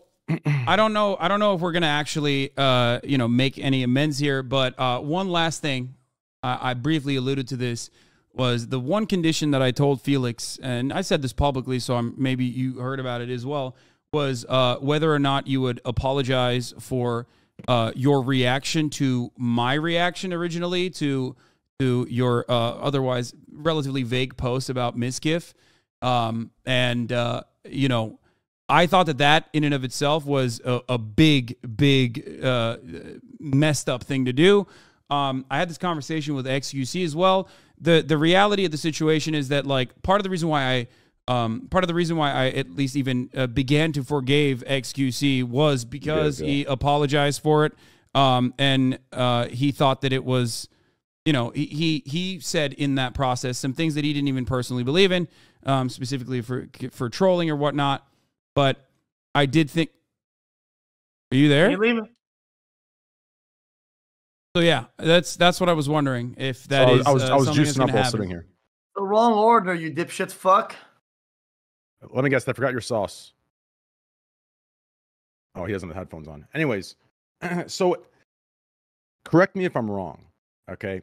I don't know if we're gonna actually make any amends here, but one last thing, I briefly alluded to this, was the one condition that I told Felix, and I said this publicly, so maybe you heard about it as well, was whether or not you would apologize for your reaction to my reaction originally to your otherwise relatively vague post about Misgif. I thought that in and of itself was a big messed up thing to do. I had this conversation with XQC as well. The reality of the situation is that, like, part of the reason why I at least even began to forgive XQC was because he apologized for it. And he thought that it was, he said in that process some things that he didn't even personally believe in, specifically for trolling or whatnot. But I did think, are you there? Are you leaving? So yeah, that's what I was wondering, if that is. I was something juicing up while sitting here. The wrong order, you dipshit fuck. Let me guess, I forgot your sauce. Oh, he doesn't have headphones on. Anyways, so correct me if I'm wrong, okay?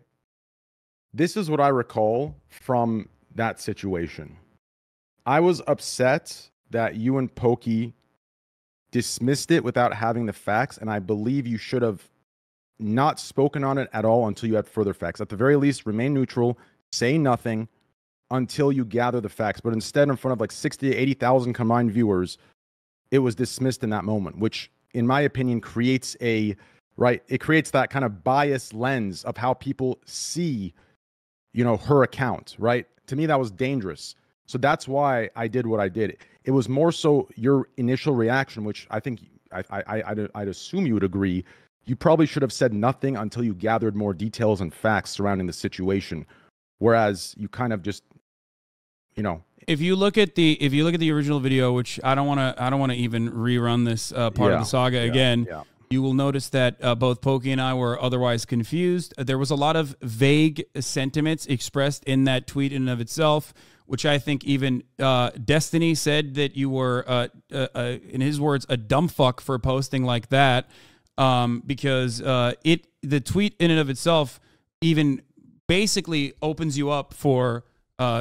This is what I recall from that situation. I was upset that you and Pokey dismissed it without having the facts, and I believe you should have not spoken on it at all until you had further facts. At the very least, remain neutral, say nothing until you gather the facts. But instead, in front of like 60 to 80,000 combined viewers, it was dismissed in that moment, which, in my opinion, creates it creates that kind of biased lens of how people see, her account, right? To me, that was dangerous. So that's why I did what I did. It was more so your initial reaction, which I think I'd assume you would agree. You probably should have said nothing until you gathered more details and facts surrounding the situation. Whereas you kind of just, If you look at the original video, which I don't want to even rerun this part of the saga again. Yeah. You will notice that both Pokey and I were otherwise confused. There was a lot of vague sentiments expressed in that tweet in and of itself, which I think even Destiny said that you were, in his words, a dumb fuck for posting like that, because the tweet in and of itself even basically opens you up for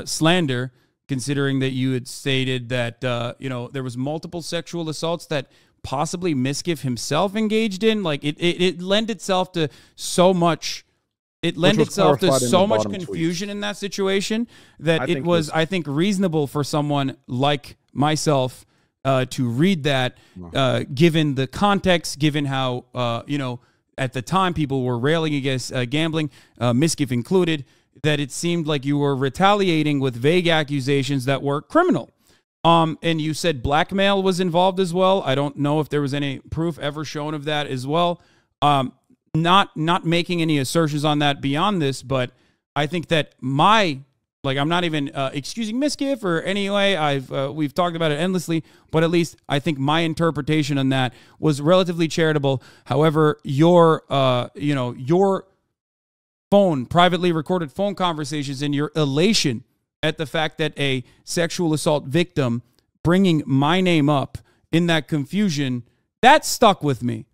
slander, considering that you had stated that there was multiple sexual assaults that possibly Misgif himself engaged in. Like it lent itself to so much. It lent itself to so much confusion in that situation that it was, I think, reasonable for someone like myself to read that, given the context, given how at the time people were railing against gambling, Misgif included, that it seemed like you were retaliating with vague accusations that were criminal. And you said blackmail was involved as well. I don't know if there was any proof ever shown of that as well. Not making any assertions on that beyond this, but I think that I'm not even excusing Misgif or any way. We've talked about it endlessly, but at least I think my interpretation on that was relatively charitable. However, your privately recorded phone conversations and your elation at the fact that a sexual assault victim bringing my name up in that confusion, that stuck with me.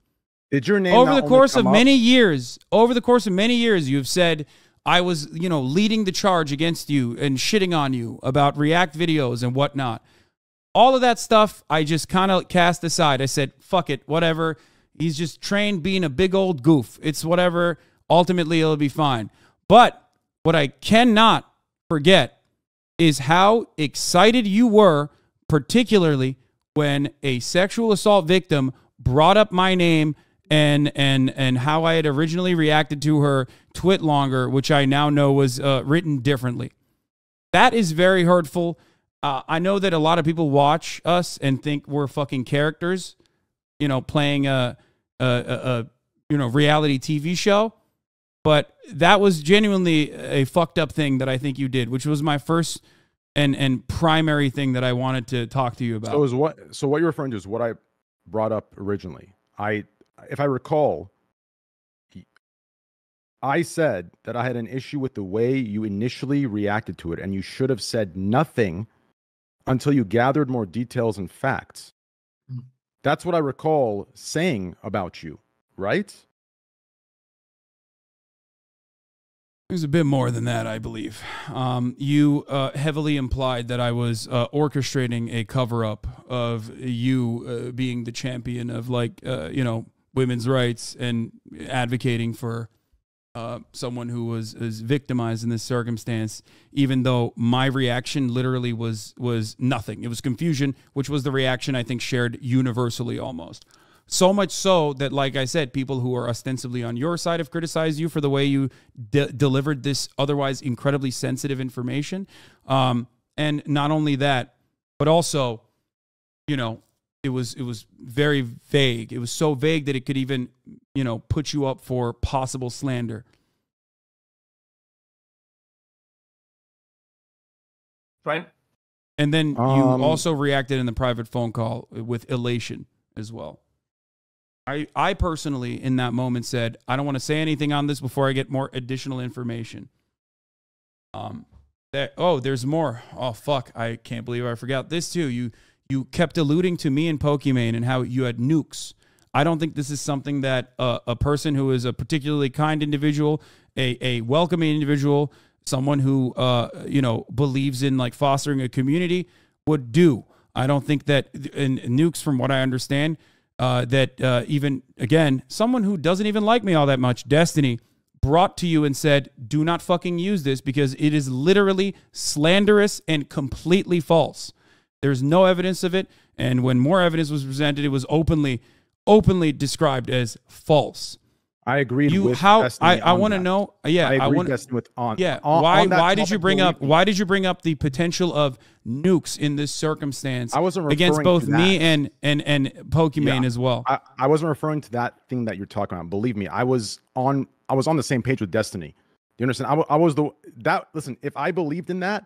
Did your name over the course of many years? Over the course of many years, you've said I was, leading the charge against you and shitting on you about React videos and whatnot. All of that stuff, I just kind of cast aside. I said, fuck it, whatever. He's just trained being a big old goof. It's whatever. Ultimately, it'll be fine. But what I cannot forget is how excited you were, particularly when a sexual assault victim brought up my name and how I had originally reacted to her twit longer, which I now know was written differently. That is very hurtful. I know that a lot of people watch us and think we're fucking characters, you know, playing a reality TV show. But that was genuinely a fucked up thing that I think you did, which was my first and primary thing that I wanted to talk to you about. So what you're referring to is what I brought up originally. If I recall, I said that I had an issue with the way you initially reacted to it, and you should have said nothing until you gathered more details and facts. That's what I recall saying about you, right? It was a bit more than that, I believe. You heavily implied that I was orchestrating a cover-up of you being the champion of, like, women's rights and advocating for someone who was victimized in this circumstance, even though my reaction literally was nothing. It was confusion, which was the reaction I think shared universally almost. So much so that, like I said, people who are ostensibly on your side have criticized you for the way you delivered this otherwise incredibly sensitive information. And not only that, but also, you know, it was very vague. It was so vague that it could even, you know, put you up for possible slander. Right. And then you also reacted in the private phone call with elation as well. I personally, in that moment, said, I don't want to say anything on this before I get more additional information. There's more. Oh, fuck. I can't believe I forgot this, too. You kept alluding to me and Pokimane and how you had nukes. I don't think this is something that a person who is a particularly kind individual, a welcoming individual, someone who, believes in, like, fostering a community would do. I don't think that nukes, from what I understand, even, again, someone who doesn't even like me all that much, Destiny, brought to you and said, do not fucking use this because it is literally slanderous and completely false. There's no evidence of it. And when more evidence was presented, it was openly described as false. I agreed with Destiny. I want to know. Yeah, I agree with Destiny with on. Yeah. Why did you bring up the potential of nukes in this circumstance? I wasn't referring against both to me and Pokimane as well. I wasn't referring to that thing that you're talking about. Believe me, I was on the same page with Destiny. Do you understand? Listen, if I believed in that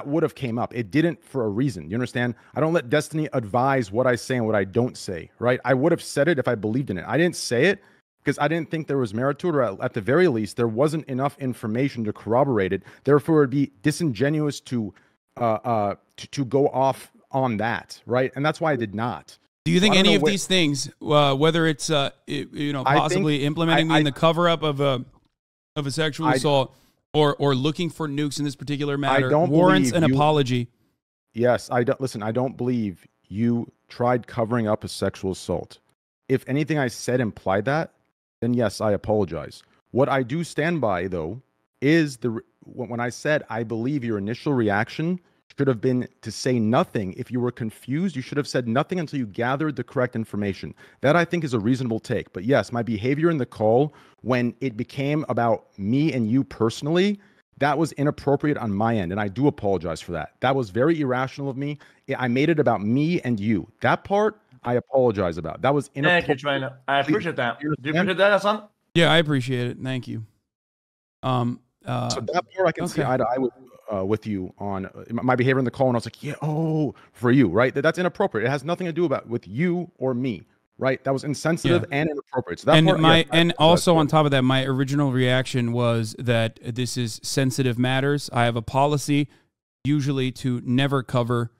would have came up. It didn't for a reason. You understand? I don't let Destiny advise what I say and what I don't say, right? I would have said it if I believed in it. I didn't say it because I didn't think there was merit to it, or at the very least, there wasn't enough information to corroborate it. Therefore, it'd be disingenuous to go off on that, right? And that's why I did not. Do you think any of these things, whether it's possibly implementing me in the cover-up of a sexual assault, or looking for nukes in this particular matter, warrants an apology? Yes, I don't believe you tried covering up a sexual assault. If anything I said implied that, then yes, I apologize. What I do stand by, though, is when I said I believe your initial reaction should have been to say nothing. If you were confused, you should have said nothing until you gathered the correct information. That, I think, is a reasonable take. But yes, my behavior in the call, when it became about me and you personally, that was inappropriate on my end, and I do apologize for that. That was very irrational of me. I made it about me and you. That part, I apologize about. That was inappropriate. Thank you, Trainer. I appreciate that. Do you appreciate that, Hasan? Yeah, I appreciate it. Thank you. So that part I can see eye to eye with you on my behavior in the call, and I was like, for you, right? That's inappropriate. It has nothing to do with you or me, right? That was insensitive and inappropriate. So that also on top of that, my original reaction was that this is sensitive matters. I have a policy usually to never cover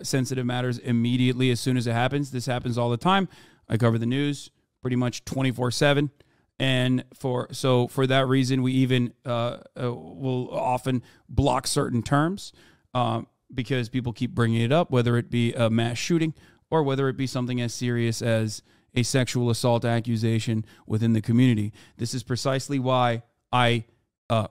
sensitive matters immediately as soon as it happens. This happens all the time. I cover the news pretty much 24/7. And for that reason, we even will often block certain terms because people keep bringing it up, whether it be a mass shooting or whether it be something as serious as a sexual assault accusation within the community. This is precisely why I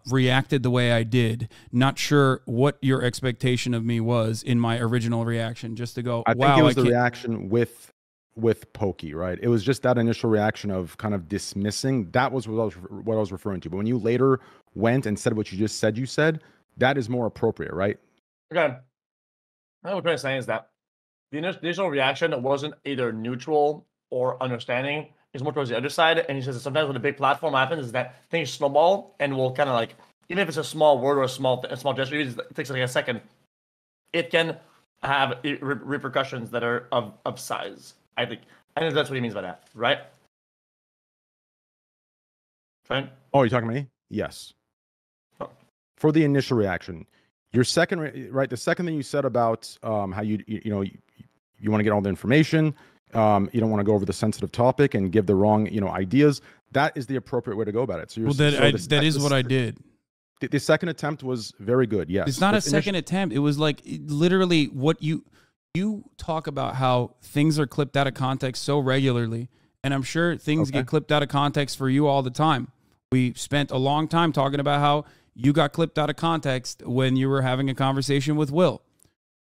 reacted the way I did. Not sure what your expectation of me was in my original reaction. Just to go, I wow, think it was the reaction with Pokey, right? It was just that initial reaction of kind of dismissing. That was what I was referring to. But when you later went and said what you just said, that is more appropriate, right? Okay. What I'm trying to say is that the initial reaction wasn't either neutral or understanding. It's more towards the other side. And he says that sometimes when a big platform happens is that things snowball and will kind of like, even if it's a small word or a small gesture, it takes like a second, it can have repercussions that are of size. I think that's what he means by that, right? Right? Oh, you're talking to me? Yes. Oh. For the initial reaction, your second, right? The second thing you said about how you want to get all the information, you don't want to go over the sensitive topic and give the wrong ideas. That is the appropriate way to go about it. So that is what I did. The second attempt was very good. Yes, it's not a second attempt. It was like literally what you talk about how things are clipped out of context so regularly, and I'm sure things get clipped out of context for you all the time. We spent a long time talking about how you got clipped out of context when you were having a conversation with Will.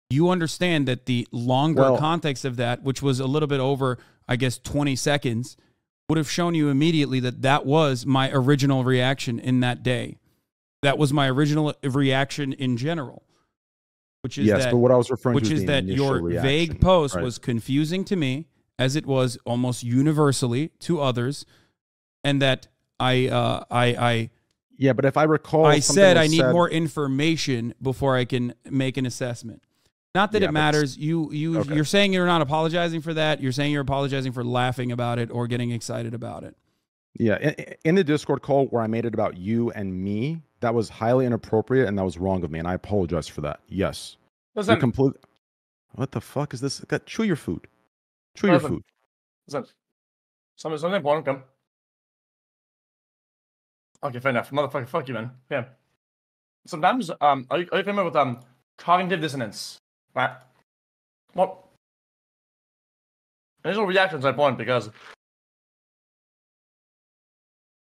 You understand that the longer context of that, which was a little bit over, I guess, 20 seconds, would have shown you immediately that that was my original reaction in that day. That was my original reaction in general. Which is but what I was referring to is that your vague post was confusing to me, as it was almost universally to others, and that yeah, but if I recall, I said I need more information before I can make an assessment. Not that it matters. You're saying you're not apologizing for that. You're saying you're apologizing for laughing about it or getting excited about it. Yeah, in the Discord call where I made it about you and me, that was highly inappropriate and that was wrong of me, and I apologize for that. Yes. Listen, what the fuck is this? Chew your food. Chew your food. Listen, something important. Come. Okay, fair enough. Motherfucker, fuck you, man. Yeah. Sometimes, are you familiar with cognitive dissonance? Right? Well, initial reactions are important because.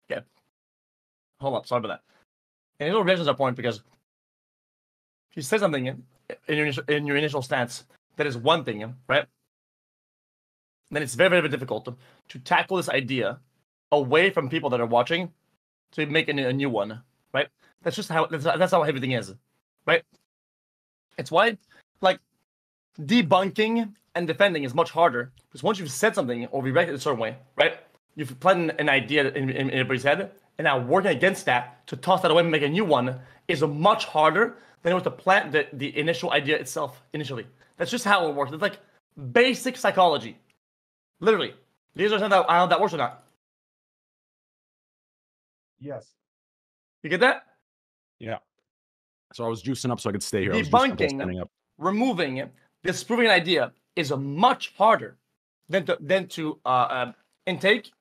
Okay. Hold up. Sorry about that. Initial reactions are important because if you say something in your initial stance that is one thing, right? Then it's very, very difficult to tackle this idea away from people that are watching to make a new one, right? That's just how everything is, right? It's why, like, debunking and defending is much harder because once you've said something or reacted a certain way, right? You've planted an idea in everybody's head, and now working against that to toss that away and make a new one is much harder than it was to plant the initial idea itself initially. That's just how it works. It's like basic psychology. Literally. Do you understand how that works or not? Yes. You get that? Yeah. So I was juicing up so I could stay here. Debunking, removing, disproving an idea is much harder than to intake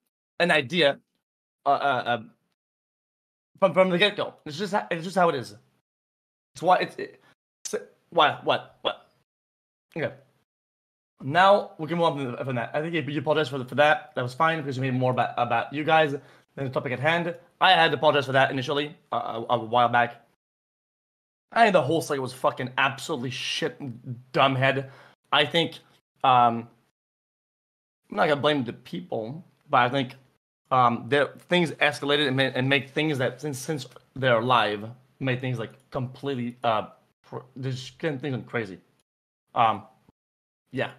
an idea from the get-go. It's just how it is. It's why what? Okay. Now we can move on from that. I think you apologize for that. That was fine because you made more about you guys than the topic at hand. I had to apologize for that initially a while back. I think the whole site was fucking absolutely shit, dumbhead. I think I'm not gonna blame the people, but I think things escalated and make things that since they're live make things like completely just getting things crazy. Yeah.